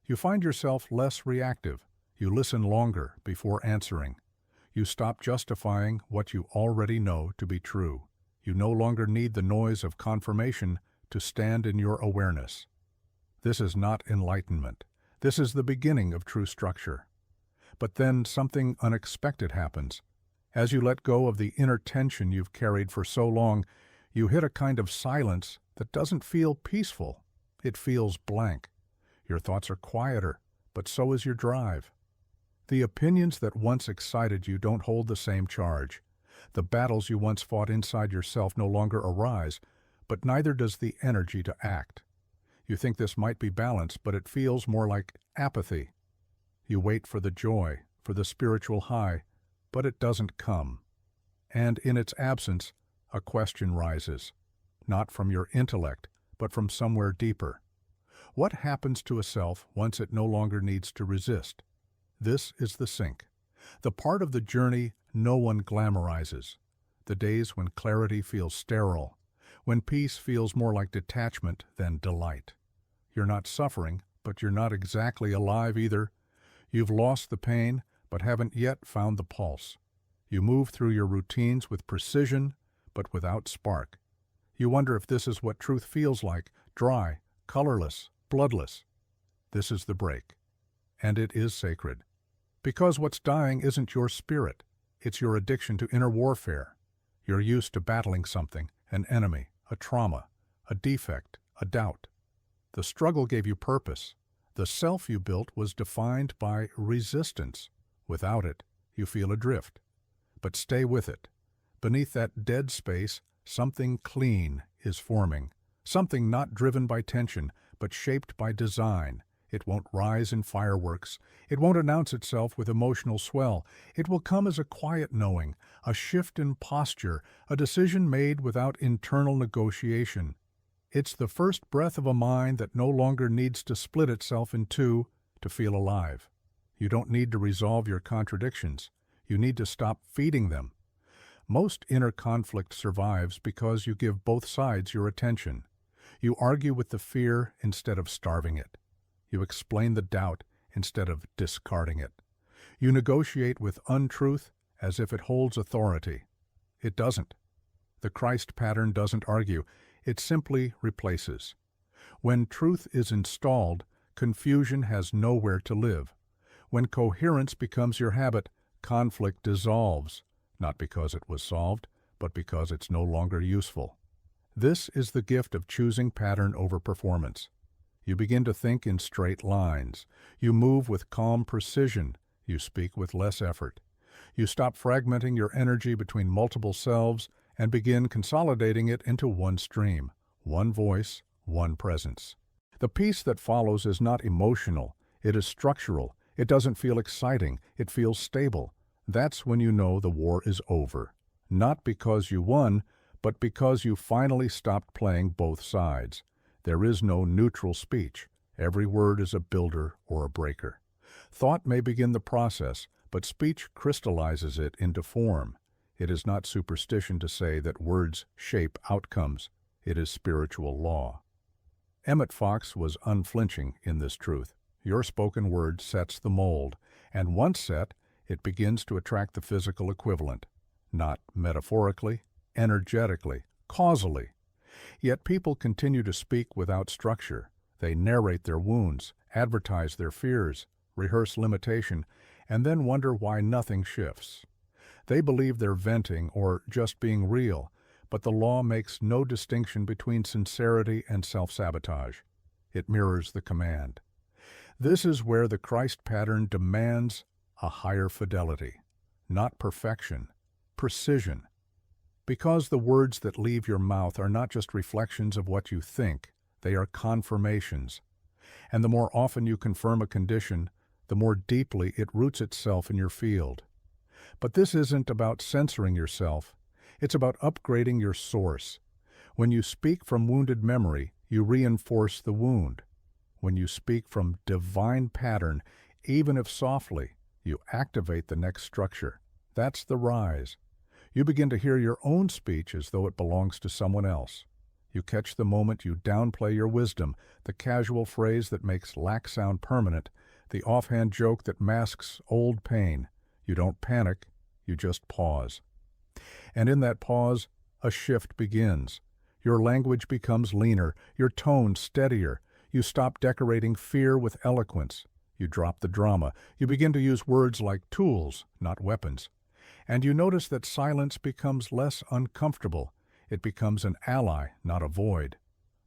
You find yourself less reactive. You listen longer before answering. You stop justifying what you already know to be true. You no longer need the noise of confirmation to stand in your awareness. This is not enlightenment. This is the beginning of true structure. But then something unexpected happens. As you let go of the inner tension you've carried for so long, you hit a kind of silence that doesn't feel peaceful. It feels blank. Your thoughts are quieter, but so is your drive. The opinions that once excited you don't hold the same charge. The battles you once fought inside yourself no longer arise, but neither does the energy to act. You think this might be balance, but it feels more like apathy. You wait for the joy, for the spiritual high, but it doesn't come. And in its absence, a question rises, not from your intellect, but from somewhere deeper. What happens to a self once it no longer needs to resist? This is the sink, the part of the journey no one glamorizes, the days when clarity feels sterile, when peace feels more like detachment than delight. You're not suffering, but you're not exactly alive either. You've lost the pain, but haven't yet found the pulse. You move through your routines with precision, but without spark. You wonder if this is what truth feels like, dry, colorless, bloodless. This is the break, and it is sacred. Because what's dying isn't your spirit, it's your addiction to inner warfare. You're used to battling something, an enemy, a trauma, a defect, a doubt. The struggle gave you purpose. The self you built was defined by resistance. Without it, you feel adrift. But stay with it. Beneath that dead space, something clean is forming. Something not driven by tension, but shaped by design. It won't rise in fireworks. It won't announce itself with emotional swell. It will come as a quiet knowing, a shift in posture, a decision made without internal negotiation. It's the first breath of a mind that no longer needs to split itself in two to feel alive. You don't need to resolve your contradictions. You need to stop feeding them. Most inner conflict survives because you give both sides your attention. You argue with the fear instead of starving it. You explain the doubt instead of discarding it. You negotiate with untruth as if it holds authority. It doesn't. The Christ pattern doesn't argue. It simply replaces. When truth is installed, confusion has nowhere to live. When coherence becomes your habit, conflict dissolves, not because it was solved, but because it's no longer useful. This is the gift of choosing pattern over performance. You begin to think in straight lines. You move with calm precision. You speak with less effort. You stop fragmenting your energy between multiple selves and begin consolidating it into one stream, one voice, one presence. The peace that follows is not emotional. It is structural. It doesn't feel exciting. It feels stable. That's when you know the war is over. Not because you won, but because you finally stopped playing both sides. There is no neutral speech. Every word is a builder or a breaker. Thought may begin the process, but speech crystallizes it into form. It is not superstition to say that words shape outcomes. It is spiritual law. Emmet Fox was unflinching in this truth. Your spoken word sets the mold, and once set, it begins to attract the physical equivalent. Not metaphorically, energetically, causally. Yet people continue to speak without structure. They narrate their wounds, advertise their fears, rehearse limitation, and then wonder why nothing shifts. They believe they're venting or just being real, but the law makes no distinction between sincerity and self-sabotage. It mirrors the command. This is where the Christ pattern demands a higher fidelity, not perfection, precision. Because the words that leave your mouth are not just reflections of what you think, they are confirmations. And the more often you confirm a condition, the more deeply it roots itself in your field. But this isn't about censoring yourself. It's about upgrading your source. When you speak from wounded memory, you reinforce the wound. When you speak from divine pattern, even if softly, you activate the next structure. That's the rise. You begin to hear your own speech as though it belongs to someone else. You catch the moment you downplay your wisdom, the casual phrase that makes lack sound permanent, the offhand joke that masks old pain. You don't panic, you just pause. And in that pause, a shift begins. Your language becomes leaner, your tone steadier. You stop decorating fear with eloquence. You drop the drama. You begin to use words like tools, not weapons. And you notice that silence becomes less uncomfortable. It becomes an ally, not a void.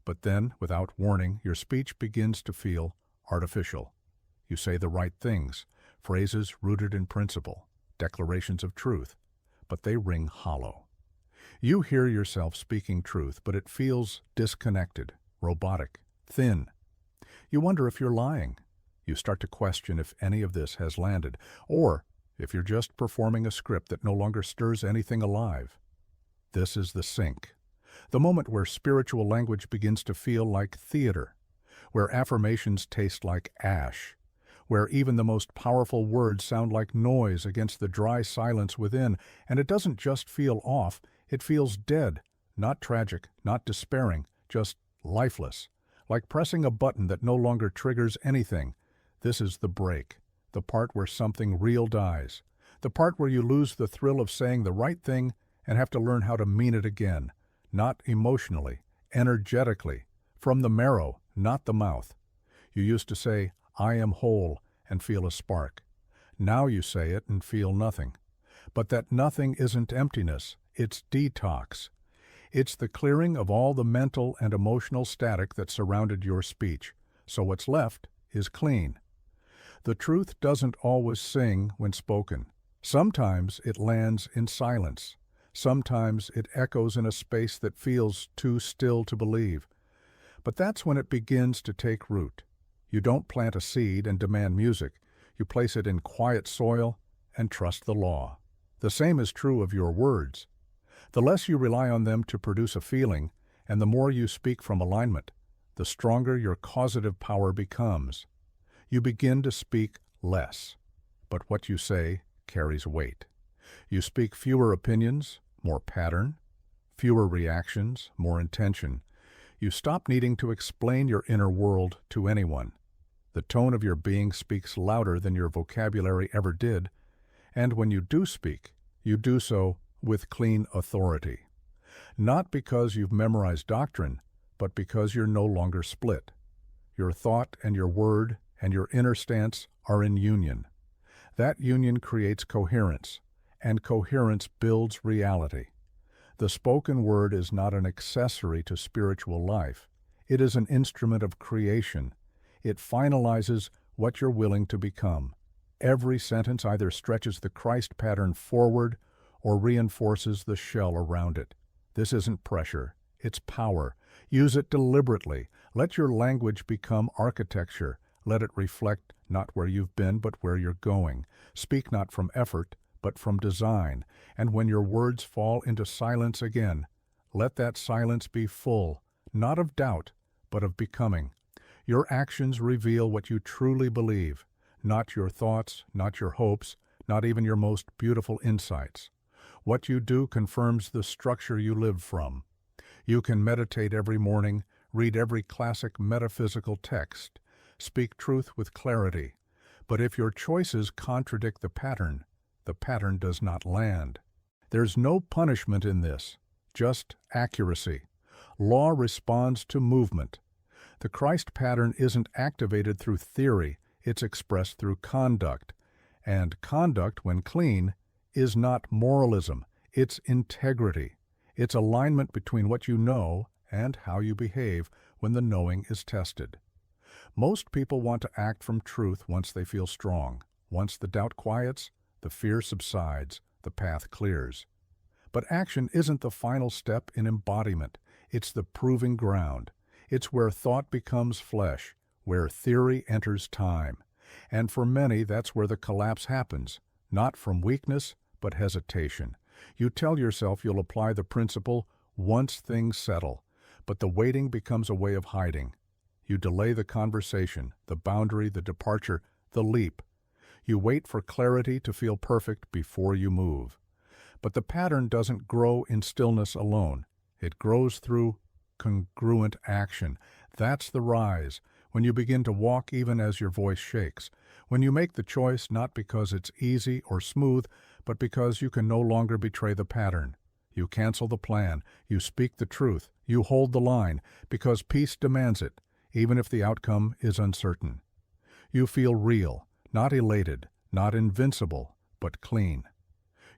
But then, without warning, your speech begins to feel artificial. You say the right things, phrases rooted in principle, declarations of truth, but they ring hollow. You hear yourself speaking truth, but it feels disconnected, robotic, thin. You wonder if you're lying. You start to question if any of this has landed, or if you're just performing a script that no longer stirs anything alive. This is the sink, the moment where spiritual language begins to feel like theater, where affirmations taste like ash, where even the most powerful words sound like noise against the dry silence within, and it doesn't just feel off, it feels dead, not tragic, not despairing, just lifeless, like pressing a button that no longer triggers anything. This is the break, the part where something real dies, the part where you lose the thrill of saying the right thing and have to learn how to mean it again, not emotionally, energetically, from the marrow, not the mouth. You used to say, "I am whole," and feel a spark. Now you say it and feel nothing. But that nothing isn't emptiness, it's detox. It's the clearing of all the mental and emotional static that surrounded your speech, so what's left is clean. The truth doesn't always sing when spoken. Sometimes it lands in silence. Sometimes it echoes in a space that feels too still to believe. But that's when it begins to take root. You don't plant a seed and demand music. You place it in quiet soil and trust the law. The same is true of your words. The less you rely on them to produce a feeling, and the more you speak from alignment, the stronger your causative power becomes. You begin to speak less, but what you say carries weight. You speak fewer opinions, more pattern, fewer reactions, more intention. You stop needing to explain your inner world to anyone. The tone of your being speaks louder than your vocabulary ever did, and when you do speak, you do so with clean authority. Not because you've memorized doctrine, but because you're no longer split. Your thought and your word and your inner stance are in union. That union creates coherence, and coherence builds reality. The spoken word is not an accessory to spiritual life. It is an instrument of creation. It finalizes what you're willing to become. Every sentence either stretches the Christ pattern forward or reinforces the shell around it. This isn't pressure, it's power. Use it deliberately. Let your language become architecture. Let it reflect not where you've been, but where you're going. Speak not from effort, but from design. And when your words fall into silence again, let that silence be full, not of doubt, but of becoming. Your actions reveal what you truly believe, not your thoughts, not your hopes, not even your most beautiful insights. What you do confirms the structure you live from. You can meditate every morning, read every classic metaphysical text, speak truth with clarity, but if your choices contradict the pattern does not land. There's no punishment in this, just accuracy. Law responds to movement. The Christ pattern isn't activated through theory, it's expressed through conduct. And conduct, when clean, is not moralism, it's integrity. It's alignment between what you know and how you behave when the knowing is tested. Most people want to act from truth once they feel strong. Once the doubt quiets, the fear subsides, the path clears. But action isn't the final step in embodiment. It's the proving ground. It's where thought becomes flesh, where theory enters time. And for many, that's where the collapse happens, not from weakness, but hesitation. You tell yourself you'll apply the principle once things settle, but the waiting becomes a way of hiding. You delay the conversation, the boundary, the departure, the leap. You wait for clarity to feel perfect before you move. But the pattern doesn't grow in stillness alone. It grows through congruent action. That's the rise, when you begin to walk even as your voice shakes, when you make the choice not because it's easy or smooth, but because you can no longer betray the pattern. You cancel the plan, you speak the truth, you hold the line, because peace demands it, even if the outcome is uncertain. You feel real, not elated, not invincible, but clean.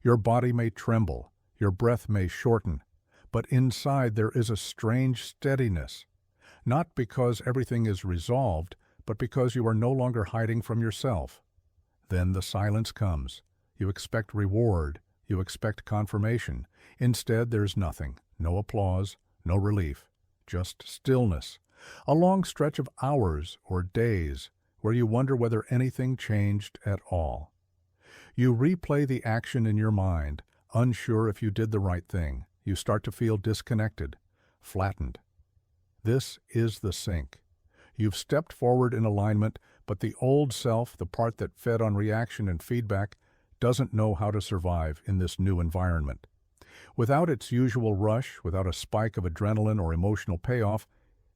Your body may tremble, your breath may shorten, but inside there is a strange steadiness, not because everything is resolved, but because you are no longer hiding from yourself. Then the silence comes. You expect reward, you expect confirmation. Instead, there's nothing, no applause, no relief, just stillness, a long stretch of hours or days where you wonder whether anything changed at all. You replay the action in your mind, unsure if you did the right thing. You start to feel disconnected, flattened. This is the sink. You've stepped forward in alignment, but the old self, the part that fed on reaction and feedback, doesn't know how to survive in this new environment. Without its usual rush, without a spike of adrenaline or emotional payoff,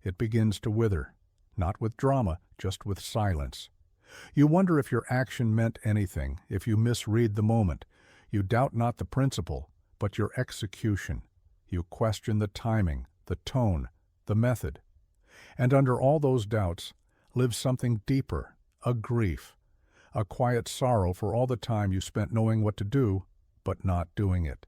it begins to wither, not with drama, just with silence. You wonder if your action meant anything, if you misread the moment. You doubt not the principle, but your execution. You question the timing, the tone, the method. And under all those doubts lives something deeper, a grief, a quiet sorrow for all the time you spent knowing what to do, but not doing it.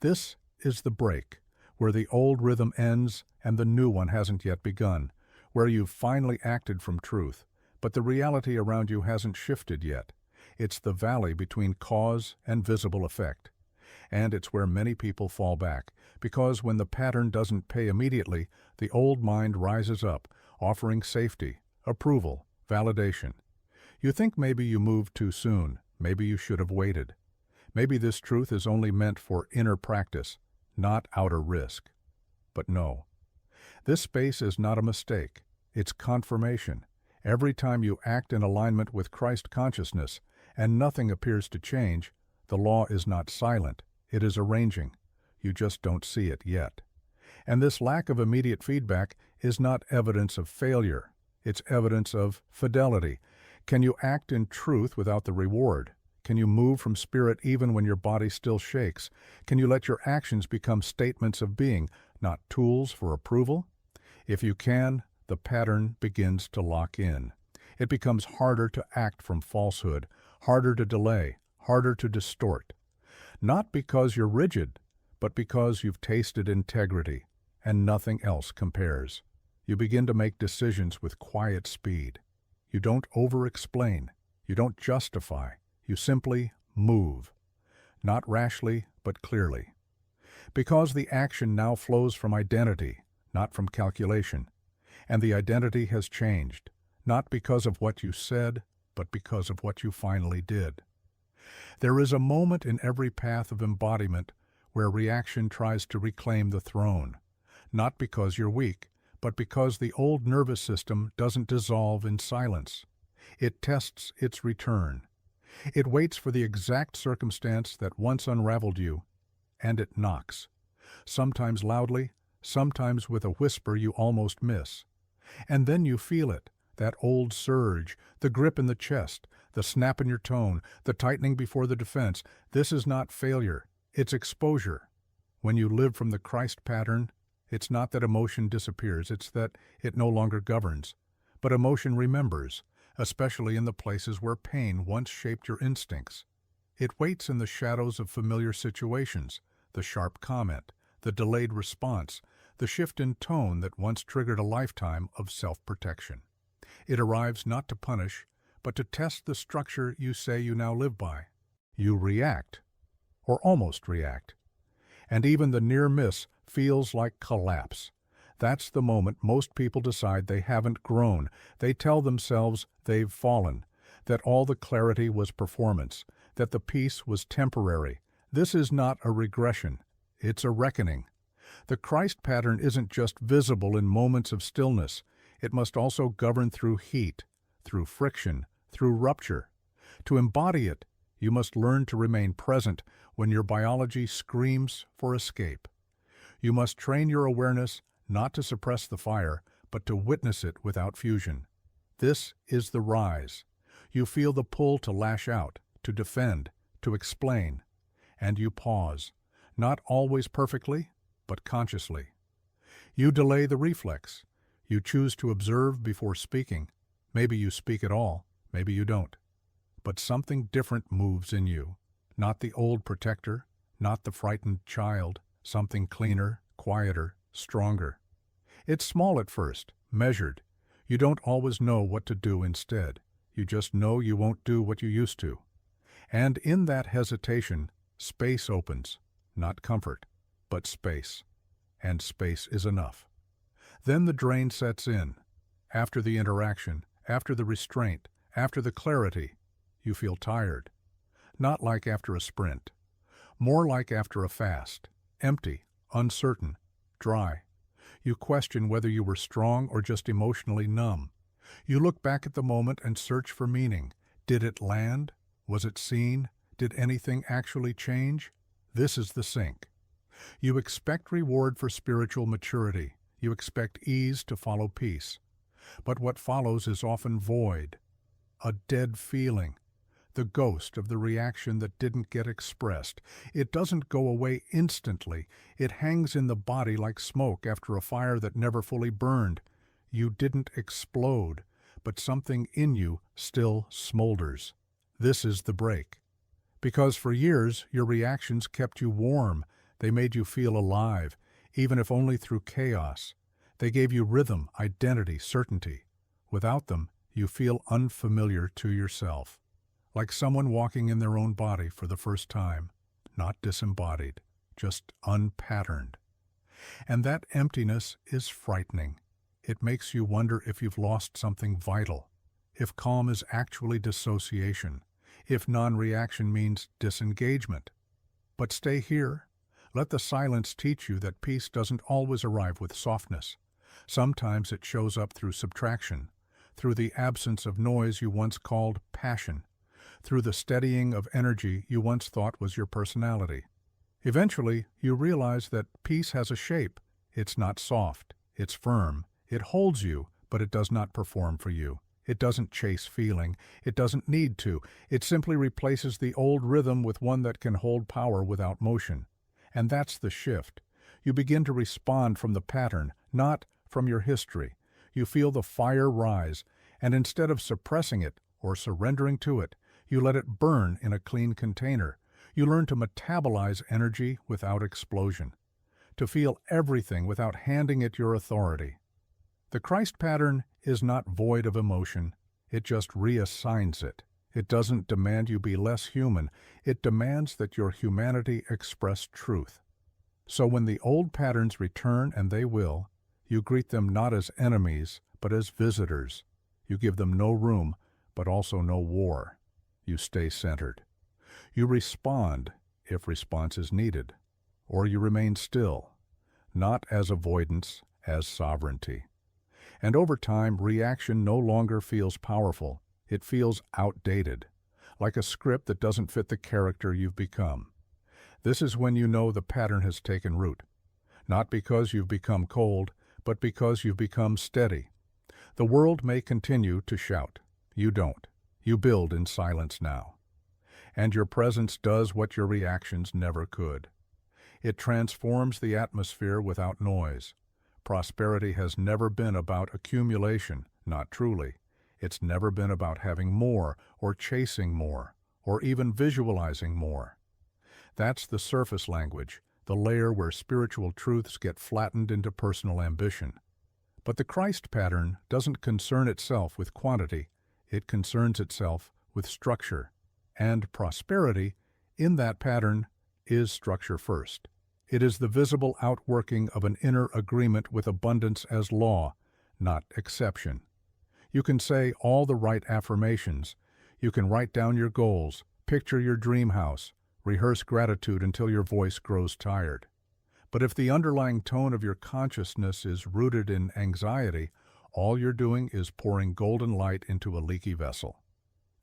This is the break, where the old rhythm ends and the new one hasn't yet begun, where you've finally acted from truth, but the reality around you hasn't shifted yet. It's the valley between cause and visible effect. And it's where many people fall back, because when the pattern doesn't pay immediately, the old mind rises up, offering safety, approval, validation. You think maybe you moved too soon, maybe you should have waited. Maybe this truth is only meant for inner practice, not outer risk. But no. This space is not a mistake. It's confirmation. Every time you act in alignment with Christ consciousness, and nothing appears to change, the law is not silent. It is arranging. You just don't see it yet. And this lack of immediate feedback is not evidence of failure. It's evidence of fidelity. Can you act in truth without the reward? Can you move from spirit even when your body still shakes? Can you let your actions become statements of being, not tools for approval? If you can, the pattern begins to lock in. It becomes harder to act from falsehood, harder to delay, harder to distort. Not because you're rigid, but because you've tasted integrity, and nothing else compares. You begin to make decisions with quiet speed. You don't over-explain. You don't justify. You simply move. Not rashly, but clearly. Because the action now flows from identity, not from calculation. And the identity has changed, not because of what you said, but because of what you finally did. There is a moment in every path of embodiment where reaction tries to reclaim the throne, not because you're weak, but because the old nervous system doesn't dissolve in silence. It tests its return. It waits for the exact circumstance that once unraveled you, and it knocks, sometimes loudly, sometimes with a whisper you almost miss. And then you feel it, that old surge, the grip in the chest, the snap in your tone, the tightening before the defense. This is not failure, it's exposure. When you live from the Christ pattern, it's not that emotion disappears, it's that it no longer governs. But emotion remembers, especially in the places where pain once shaped your instincts. It waits in the shadows of familiar situations, the sharp comment, the delayed response, the shift in tone that once triggered a lifetime of self-protection. It arrives not to punish, but to test the structure you say you now live by. You react, or almost react. And even the near miss feels like collapse. That's the moment most people decide they haven't grown. They tell themselves they've fallen, that all the clarity was performance, that the peace was temporary. This is not a regression, it's a reckoning. The Christ pattern isn't just visible in moments of stillness. It must also govern through heat, through friction, through rupture. To embody it, you must learn to remain present when your biology screams for escape. You must train your awareness not to suppress the fire, but to witness it without fusion. This is the rise. You feel the pull to lash out, to defend, to explain. And you pause, not always perfectly, but consciously. You delay the reflex. You choose to observe before speaking. Maybe you speak at all, maybe you don't. But something different moves in you. Not the old protector, not the frightened child, something cleaner, quieter, stronger. It's small at first, measured. You don't always know what to do instead. You just know you won't do what you used to. And in that hesitation, space opens, not comfort, but space. And space is enough. Then the drain sets in. After the interaction, after the restraint, after the clarity, you feel tired. Not like after a sprint. More like after a fast. Empty, uncertain, dry. You question whether you were strong or just emotionally numb. You look back at the moment and search for meaning. Did it land? Was it seen? Did anything actually change? This is the sink. You expect reward for spiritual maturity. You expect ease to follow peace. But what follows is often void, a dead feeling, the ghost of the reaction that didn't get expressed. It doesn't go away instantly. It hangs in the body like smoke after a fire that never fully burned. You didn't explode, but something in you still smolders. This is the break. Because for years, your reactions kept you warm. They made you feel alive, even if only through chaos. They gave you rhythm, identity, certainty. Without them, you feel unfamiliar to yourself. Like someone walking in their own body for the first time, not disembodied, just unpatterned. And that emptiness is frightening. It makes you wonder if you've lost something vital, if calm is actually dissociation, if non-reaction means disengagement. But stay here. Let the silence teach you that peace doesn't always arrive with softness. Sometimes it shows up through subtraction, through the absence of noise you once called passion, through the steadying of energy you once thought was your personality. Eventually, you realize that peace has a shape. It's not soft, it's firm. It holds you, but it does not perform for you. It doesn't chase feeling. It doesn't need to. It simply replaces the old rhythm with one that can hold power without motion. And that's the shift. You begin to respond from the pattern, not from your history. You feel the fire rise, and instead of suppressing it or surrendering to it, you let it burn in a clean container. You learn to metabolize energy without explosion, to feel everything without handing it your authority. The Christ pattern is not void of emotion. It just reassigns it. It doesn't demand you be less human. It demands that your humanity express truth. So when the old patterns return, and they will, you greet them not as enemies, but as visitors. You give them no room, but also no war. You stay centered. You respond, if response is needed, or you remain still, not as avoidance, as sovereignty. And over time, reaction no longer feels powerful. It feels outdated, like a script that doesn't fit the character you've become. This is when you know the pattern has taken root. Not because you've become cold, but because you've become steady. The world may continue to shout. You don't. You build in silence now. And your presence does what your reactions never could. It transforms the atmosphere without noise. Prosperity has never been about accumulation, not truly. It's never been about having more, or chasing more, or even visualizing more. That's the surface language, the layer where spiritual truths get flattened into personal ambition. But the Christ pattern doesn't concern itself with quantity, it concerns itself with structure. And prosperity, in that pattern, is structure first. It is the visible outworking of an inner agreement with abundance as law, not exception. You can say all the right affirmations. You can write down your goals, picture your dream house, rehearse gratitude until your voice grows tired. But if the underlying tone of your consciousness is rooted in anxiety, all you're doing is pouring golden light into a leaky vessel.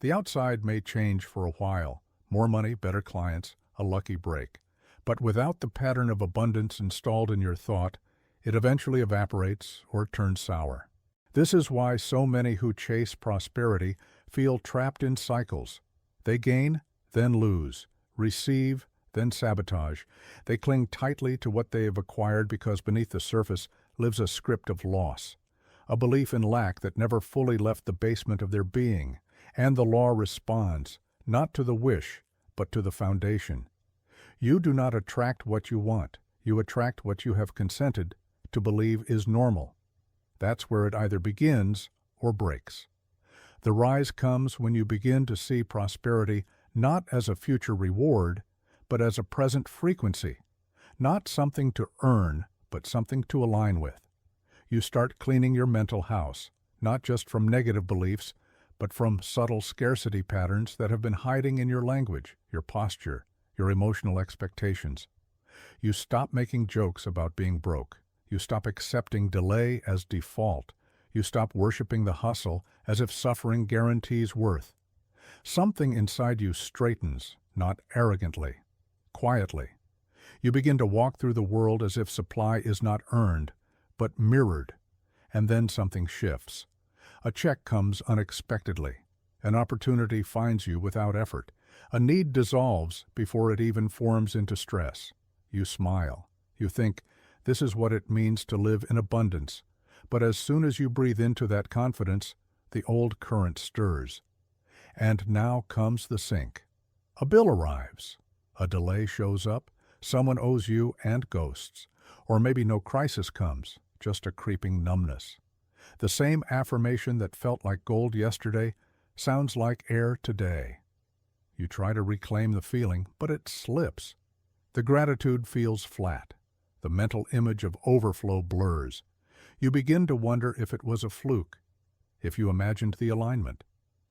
The outside may change for a while, more money, better clients, a lucky break. But without the pattern of abundance installed in your thought, it eventually evaporates or turns sour. This is why so many who chase prosperity feel trapped in cycles. They gain, then lose, receive, then sabotage. They cling tightly to what they have acquired because beneath the surface lives a script of loss, a belief in lack that never fully left the basement of their being. And the law responds, not to the wish, but to the foundation. You do not attract what you want. You attract what you have consented to believe is normal. That's where it either begins or breaks. The rise comes when you begin to see prosperity not as a future reward, but as a present frequency. Not something to earn, but something to align with. You start cleaning your mental house, not just from negative beliefs, but from subtle scarcity patterns that have been hiding in your language, your posture, your emotional expectations. You stop making jokes about being broke. You stop accepting delay as default. You stop worshiping the hustle as if suffering guarantees worth. Something inside you straightens, not arrogantly, quietly. You begin to walk through the world as if supply is not earned, but mirrored. And then something shifts. A check comes unexpectedly. An opportunity finds you without effort. A need dissolves before it even forms into stress. You smile. You think, this is what it means to live in abundance. But as soon as you breathe into that confidence, the old current stirs. And now comes the sink. A bill arrives. A delay shows up. Someone owes you and ghosts. Or maybe no crisis comes, just a creeping numbness. The same affirmation that felt like gold yesterday sounds like air today. You try to reclaim the feeling, but it slips. The gratitude feels flat. The mental image of overflow blurs. You begin to wonder if it was a fluke, if you imagined the alignment.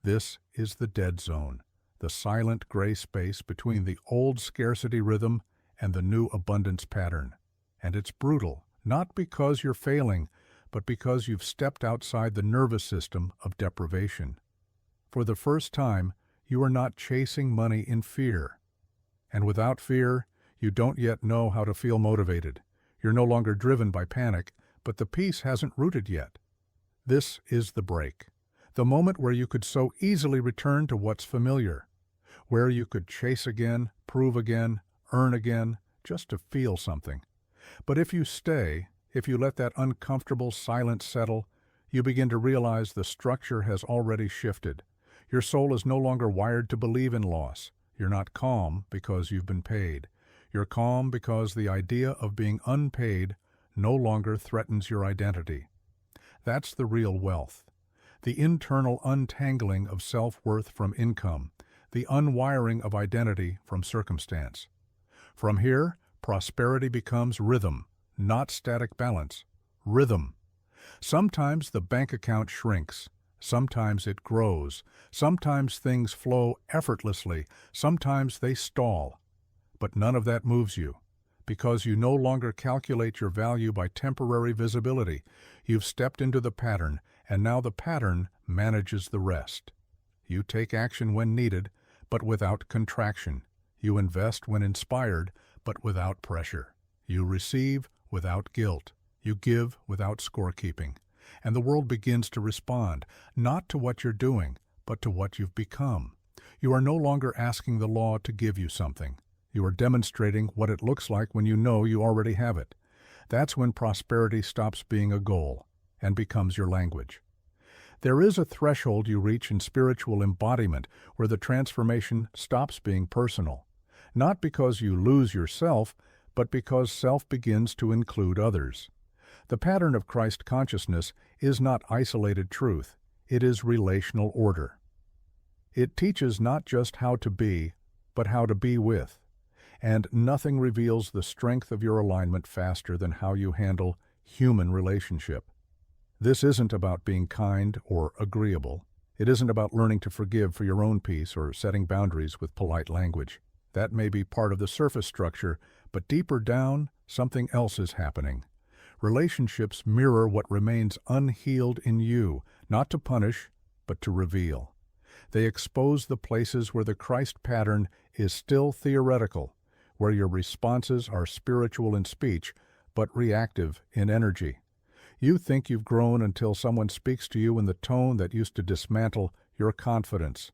This is the dead zone, the silent gray space between the old scarcity rhythm and the new abundance pattern. And it's brutal, not because you're failing, but because you've stepped outside the nervous system of deprivation. For the first time, you are not chasing money in fear. And without fear, you don't yet know how to feel motivated. You're no longer driven by panic, but the peace hasn't rooted yet. This is the break, the moment where you could so easily return to what's familiar, where you could chase again, prove again, earn again, just to feel something. But if you stay, if you let that uncomfortable silence settle, you begin to realize the structure has already shifted. Your soul is no longer wired to believe in loss. You're not calm because you've been paid. You're calm because the idea of being unpaid no longer threatens your identity. That's the real wealth. The internal untangling of self-worth from income, the unwiring of identity from circumstance. From here, prosperity becomes rhythm, not static balance. Rhythm. Sometimes the bank account shrinks. Sometimes it grows. Sometimes things flow effortlessly. Sometimes they stall. But none of that moves you. because you no longer calculate your value by temporary visibility. You've stepped into the pattern, and now the pattern manages the rest. You take action when needed, but without contraction. You invest when inspired, but without pressure. You receive without guilt. You give without scorekeeping. And the world begins to respond, not to what you're doing, but to what you've become. You are no longer asking the law to give you something. You are demonstrating what it looks like when you know you already have it. That's when prosperity stops being a goal and becomes your language. There is a threshold you reach in spiritual embodiment where the transformation stops being personal, not because you lose yourself, but because self begins to include others. The pattern of Christ consciousness is not isolated truth, it is relational order. It teaches not just how to be, but how to be with. And nothing reveals the strength of your alignment faster than how you handle human relationship. This isn't about being kind or agreeable. It isn't about learning to forgive for your own peace or setting boundaries with polite language. That may be part of the surface structure, but deeper down, something else is happening. Relationships mirror what remains unhealed in you, not to punish, but to reveal. They expose the places where the Christ pattern is still theoretical, where your responses are spiritual in speech, but reactive in energy. You think you've grown until someone speaks to you in the tone that used to dismantle your confidence.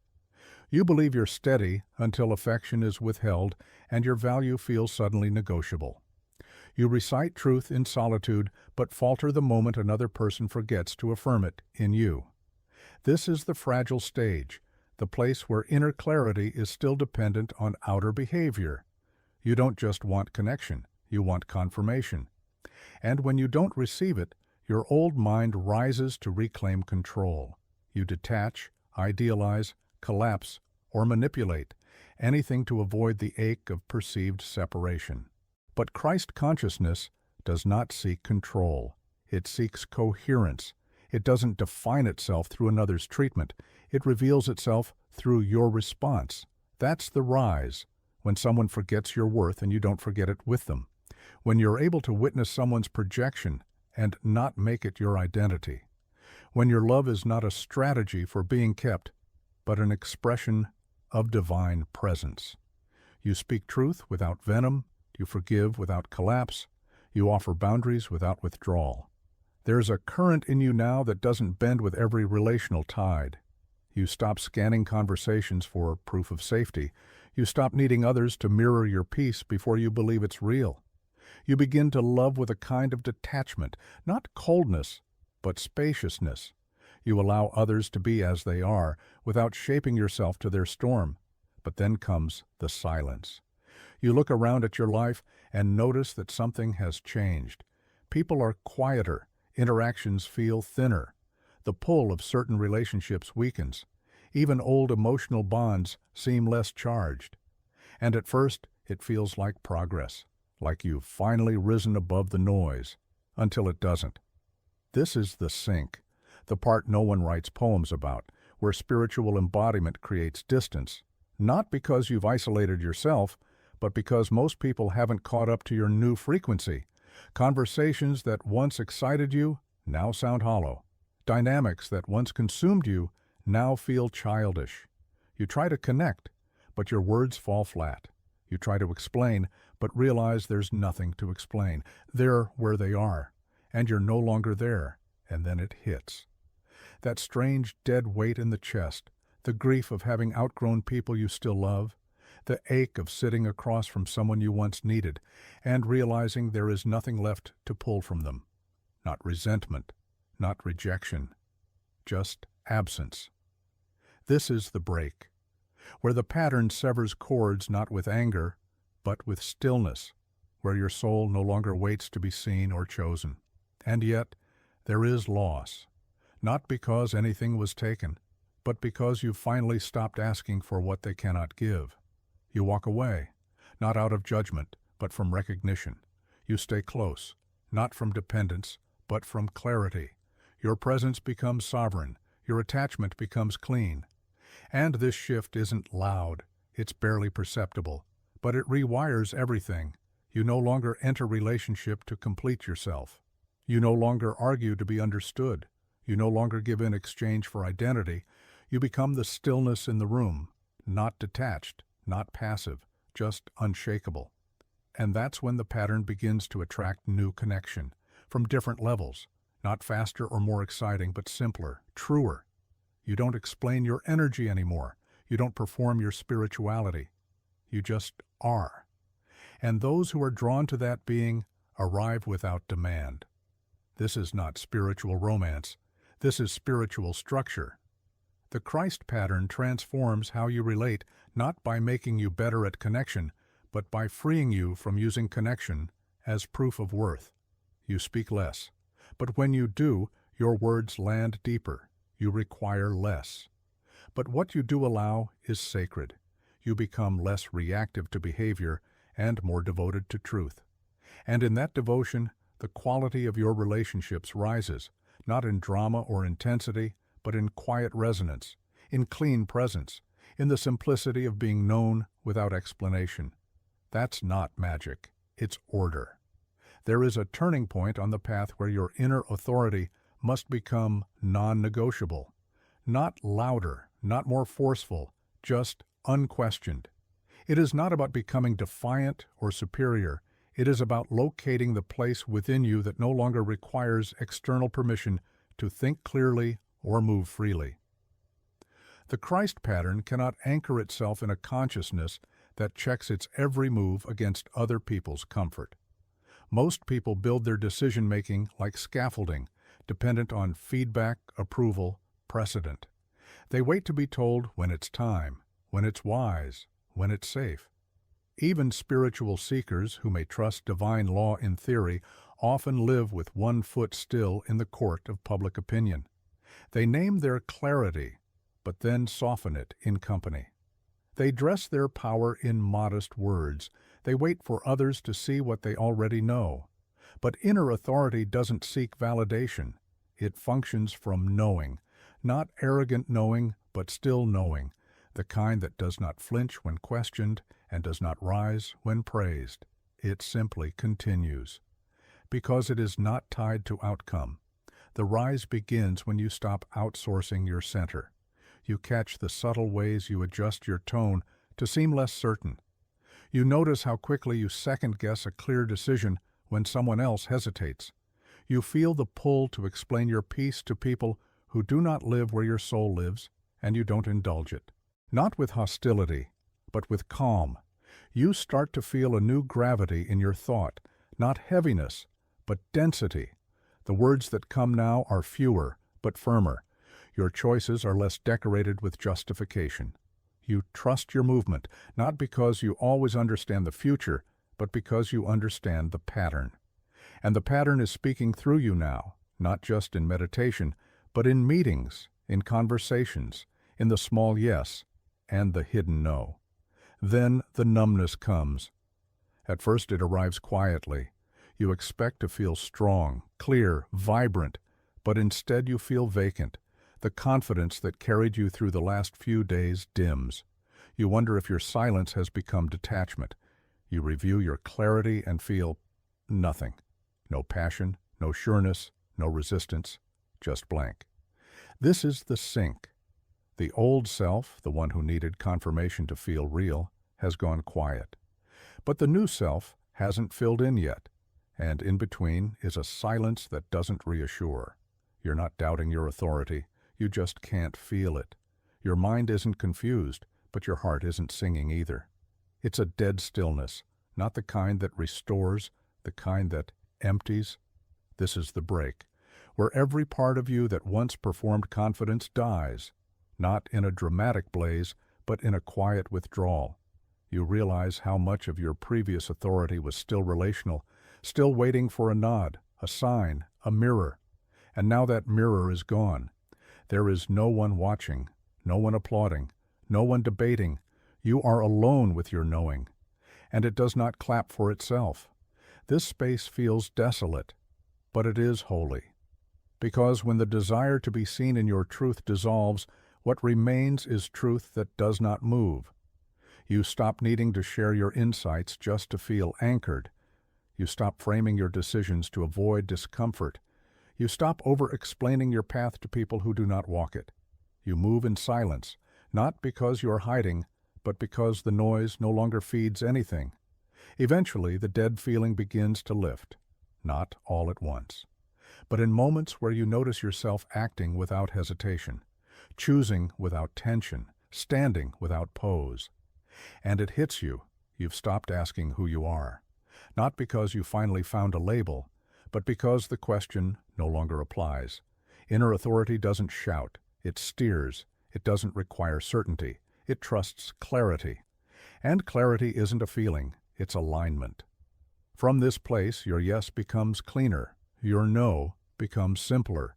You believe you're steady until affection is withheld and your value feels suddenly negotiable. You recite truth in solitude, but falter the moment another person forgets to affirm it in you. This is the fragile stage, the place where inner clarity is still dependent on outer behavior. You don't just want connection, you want confirmation. And when you don't receive it, your old mind rises to reclaim control. You detach, idealize, collapse, or manipulate, anything to avoid the ache of perceived separation. But Christ consciousness does not seek control. It seeks coherence. It doesn't define itself through another's treatment. It reveals itself through your response. That's the rise, when someone forgets your worth and you don't forget it with them. When you're able to witness someone's projection and not make it your identity. When your love is not a strategy for being kept, but an expression of divine presence. You speak truth without venom. You forgive without collapse. You offer boundaries without withdrawal. There's a current in you now that doesn't bend with every relational tide. You stop scanning conversations for proof of safety. You stop needing others to mirror your peace before you believe it's real. You begin to love with a kind of detachment, not coldness, but spaciousness. You allow others to be as they are without shaping yourself to their storm. But then comes the silence. You look around at your life and notice that something has changed. People are quieter. Interactions feel thinner. The pull of certain relationships weakens. Even old emotional bonds seem less charged. And at first, it feels like progress, like you've finally risen above the noise, until it doesn't. This is the sink, the part no one writes poems about, where spiritual embodiment creates distance, not because you've isolated yourself, but because most people haven't caught up to your new frequency. Conversations that once excited you now sound hollow. Dynamics that once consumed you now feel childish. You try to connect, but your words fall flat. You try to explain, but realize there's nothing to explain. They're where they are, and you're no longer there, and then it hits. That strange dead weight in the chest, the grief of having outgrown people you still love, the ache of sitting across from someone you once needed, and realizing there is nothing left to pull from them. Not resentment, not rejection, just absence. This is the break, where the pattern severs cords not with anger, but with stillness, where your soul no longer waits to be seen or chosen. And yet, there is loss, not because anything was taken, but because you finally stopped asking for what they cannot give. You walk away, not out of judgment, but from recognition. You stay close, not from dependence, but from clarity. Your presence becomes sovereign. Your attachment becomes clean. And this shift isn't loud. It's barely perceptible. But it rewires everything. You no longer enter relationship to complete yourself. You no longer argue to be understood. You no longer give in exchange for identity. You become the stillness in the room, not detached, not passive, just unshakable. And that's when the pattern begins to attract new connection, from different levels, not faster or more exciting, but simpler, truer. You don't explain your energy anymore. You don't perform your spirituality. You just are. And those who are drawn to that being arrive without demand. This is not spiritual romance. This is spiritual structure. The Christ pattern transforms how you relate, not by making you better at connection, but by freeing you from using connection as proof of worth. You speak less, but when you do, your words land deeper. You require less. But what you do allow is sacred. You become less reactive to behavior and more devoted to truth. And in that devotion, the quality of your relationships rises, not in drama or intensity, but in quiet resonance, in clean presence, in the simplicity of being known without explanation. That's not magic, it's order. There is a turning point on the path where your inner authority must become non-negotiable, not louder, not more forceful, just unquestioned. It is not about becoming defiant or superior. It is about locating the place within you that no longer requires external permission to think clearly or move freely. The Christ pattern cannot anchor itself in a consciousness that checks its every move against other people's comfort. Most people build their decision-making like scaffolding, dependent on feedback, approval, precedent. They wait to be told when it's time, when it's wise, when it's safe. Even spiritual seekers who may trust divine law in theory often live with one foot still in the court of public opinion. They name their clarity, but then soften it in company. They dress their power in modest words. They wait for others to see what they already know. But inner authority doesn't seek validation. It functions from knowing, not arrogant knowing, but still knowing, the kind that does not flinch when questioned and does not rise when praised. It simply continues. Because it is not tied to outcome. The rise begins when you stop outsourcing your center. You catch the subtle ways you adjust your tone to seem less certain. You notice how quickly you second-guess a clear decision when someone else hesitates. You feel the pull to explain your piece to people who do not live where your soul lives, and you don't indulge it. Not with hostility, but with calm. You start to feel a new gravity in your thought, not heaviness, but density. The words that come now are fewer, but firmer. Your choices are less decorated with justification. You trust your movement, not because you always understand the future, but because you understand the pattern. And the pattern is speaking through you now, not just in meditation, but in meetings, in conversations, in the small yes, and the hidden no. Then the numbness comes. At first it arrives quietly. You expect to feel strong, clear, vibrant, but instead you feel vacant. The confidence that carried you through the last few days dims. You wonder if your silence has become detachment. You review your clarity and feel nothing. No passion, no sureness, no resistance, just blank. This is the sink. The old self, the one who needed confirmation to feel real, has gone quiet. But the new self hasn't filled in yet, and in between is a silence that doesn't reassure. You're not doubting your authority. You just can't feel it. Your mind isn't confused, but your heart isn't singing either. It's a dead stillness, not the kind that restores, the kind that empties. This is the break, where every part of you that once performed confidence dies, not in a dramatic blaze, but in a quiet withdrawal. You realize how much of your previous authority was still relational, still waiting for a nod, a sign, a mirror. And now that mirror is gone. There is no one watching, no one applauding, no one debating. You are alone with your knowing, and it does not clap for itself. This space feels desolate, but it is holy. Because when the desire to be seen in your truth dissolves, what remains is truth that does not move. You stop needing to share your insights just to feel anchored, You stop framing your decisions to avoid discomfort. You stop over-explaining your path to people who do not walk it. You move in silence, not because you are hiding, but because the noise no longer feeds anything. Eventually, the dead feeling begins to lift, not all at once, but in moments where you notice yourself acting without hesitation, choosing without tension, standing without pose. And it hits you. You've stopped asking who you are, not because you finally found a label, but because the question no longer applies. Inner authority doesn't shout, it steers. It doesn't require certainty, it trusts clarity. And clarity isn't a feeling, it's alignment. From this place, your yes becomes cleaner, your no becomes simpler,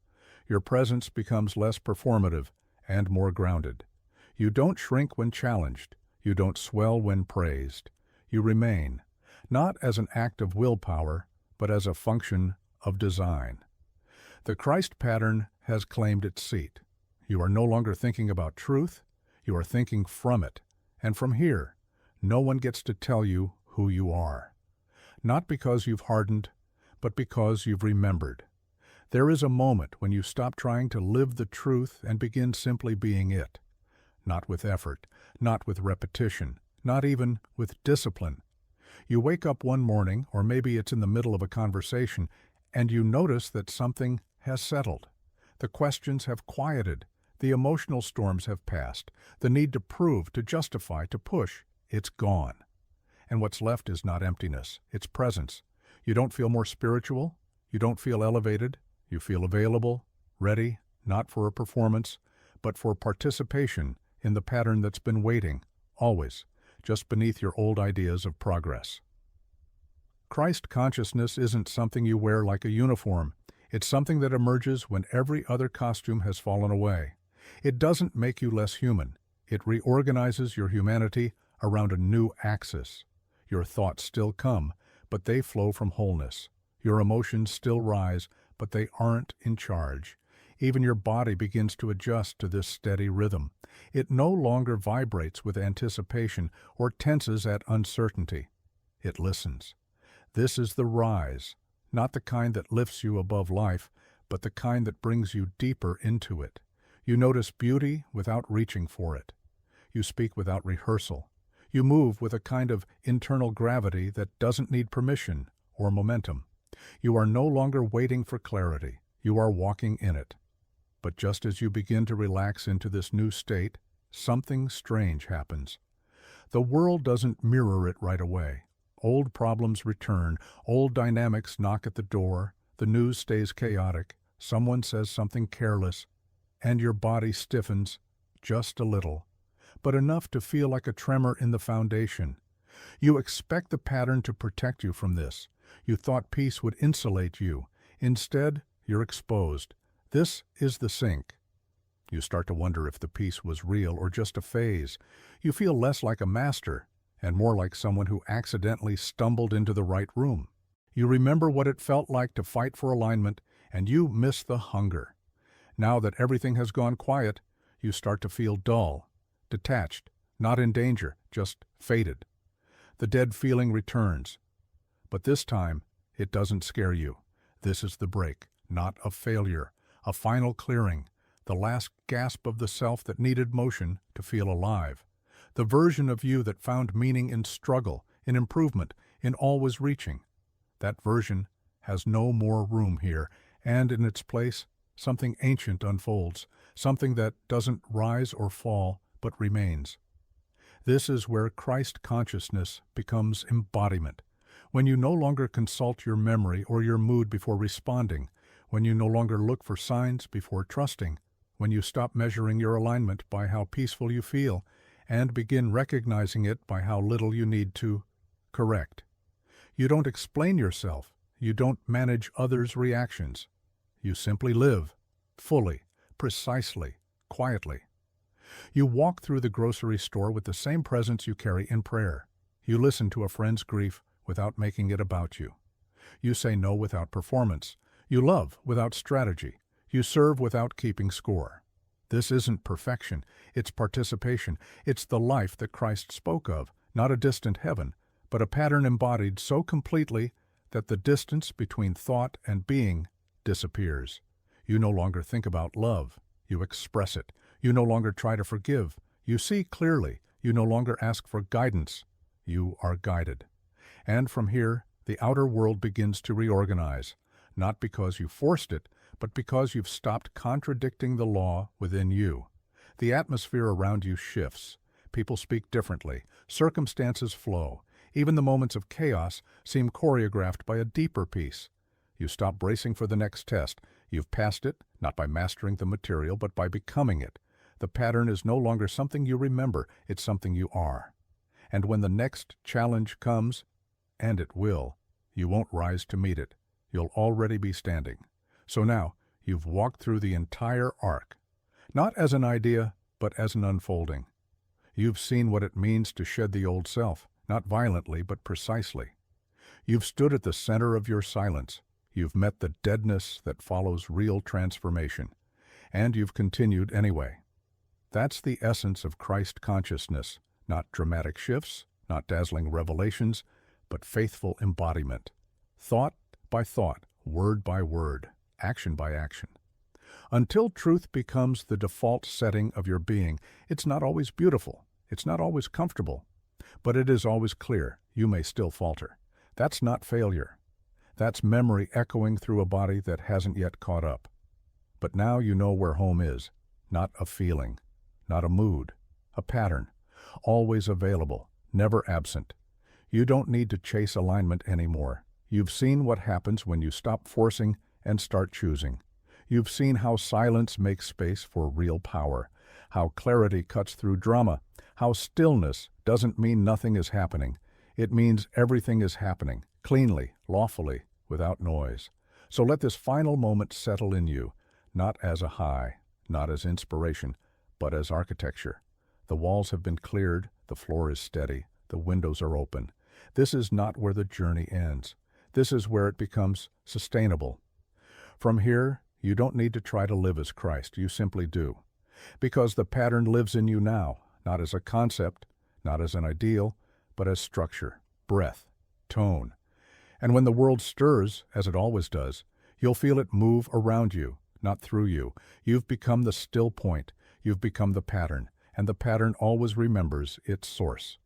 your presence becomes less performative and more grounded. You don't shrink when challenged, you don't swell when praised. You remain, not as an act of willpower, but as a function of design. The Christ pattern has claimed its seat. You are no longer thinking about truth, you are thinking from it. And from here, no one gets to tell you who you are. Not because you've hardened, but because you've remembered. There is a moment when you stop trying to live the truth and begin simply being it. Not with effort, not with repetition, not even with discipline. You wake up one morning, or maybe it's in the middle of a conversation, and you notice that something has settled. The questions have quieted. The emotional storms have passed. The need to prove, to justify, to push, it's gone. And what's left is not emptiness, it's presence. You don't feel more spiritual, you don't feel elevated, you feel available, ready, not for a performance, but for participation in the pattern that's been waiting, always, just beneath your old ideas of progress. Christ consciousness isn't something you wear like a uniform. It's something that emerges when every other costume has fallen away. It doesn't make you less human. It reorganizes your humanity around a new axis. Your thoughts still come, but they flow from wholeness. Your emotions still rise, but they aren't in charge. Even your body begins to adjust to this steady rhythm. It no longer vibrates with anticipation or tenses at uncertainty. It listens. This is the rise, not the kind that lifts you above life, but the kind that brings you deeper into it. You notice beauty without reaching for it. You speak without rehearsal. You move with a kind of internal gravity that doesn't need permission or momentum. You are no longer waiting for clarity. You are walking in it. But just as you begin to relax into this new state, something strange happens. The world doesn't mirror it right away. Old problems return, old dynamics knock at the door, the news stays chaotic, someone says something careless, and your body stiffens just a little, but enough to feel like a tremor in the foundation. You expect the pattern to protect you from this. You thought peace would insulate you. Instead, you're exposed. This is the sink. You start to wonder if the peace was real or just a phase. You feel less like a master and more like someone who accidentally stumbled into the right room. You remember what it felt like to fight for alignment, and you miss the hunger. Now that everything has gone quiet, you start to feel dull, detached, not in danger, just fated. The dead feeling returns. But this time, it doesn't scare you. This is the break, not a failure, a final clearing, the last gasp of the self that needed motion to feel alive. The version of you that found meaning in struggle, in improvement, in always reaching. That version has no more room here, and in its place, something ancient unfolds, something that doesn't rise or fall, but remains. This is where Christ consciousness becomes embodiment, when you no longer consult your memory or your mood before responding, when you no longer look for signs before trusting, when you stop measuring your alignment by how peaceful you feel, and begin recognizing it by how little you need to correct. You don't explain yourself. You don't manage others' reactions. You simply live, fully, precisely, quietly. You walk through the grocery store with the same presence you carry in prayer. You listen to a friend's grief without making it about you. You say no without performance. You love without strategy. You serve without keeping score. This isn't perfection, it's participation. It's the life that Christ spoke of, not a distant heaven, but a pattern embodied so completely that the distance between thought and being disappears. You no longer think about love. You express it. You no longer try to forgive. You see clearly. You no longer ask for guidance. You are guided. And from here, the outer world begins to reorganize, not because you forced it, but because you've stopped contradicting the law within you. The atmosphere around you shifts. People speak differently. Circumstances flow. Even the moments of chaos seem choreographed by a deeper peace. You stop bracing for the next test. You've passed it, not by mastering the material, but by becoming it. The pattern is no longer something you remember, it's something you are. And when the next challenge comes, and it will, you won't rise to meet it. You'll already be standing. So now, you've walked through the entire arc, not as an idea, but as an unfolding. You've seen what it means to shed the old self, not violently, but precisely. You've stood at the center of your silence. You've met the deadness that follows real transformation. And you've continued anyway. That's the essence of Christ consciousness, not dramatic shifts, not dazzling revelations, but faithful embodiment. Thought by thought, word by word, action by action. Until truth becomes the default setting of your being, it's not always beautiful, it's not always comfortable, but it is always clear. You may still falter. That's not failure. That's memory echoing through a body that hasn't yet caught up. But now you know where home is, not a feeling, not a mood, a pattern, always available, never absent. You don't need to chase alignment anymore. You've seen what happens when you stop forcing and start choosing. You've seen how silence makes space for real power, how clarity cuts through drama, how stillness doesn't mean nothing is happening. It means everything is happening, cleanly, lawfully, without noise. So let this final moment settle in you, not as a high, not as inspiration, but as architecture. The walls have been cleared, the floor is steady, the windows are open. This is not where the journey ends. This is where it becomes sustainable. From here, you don't need to try to live as Christ, you simply do. Because the pattern lives in you now, not as a concept, not as an ideal, but as structure, breath, tone. And when the world stirs, as it always does, you'll feel it move around you, not through you. You've become the still point, you've become the pattern, and the pattern always remembers its source.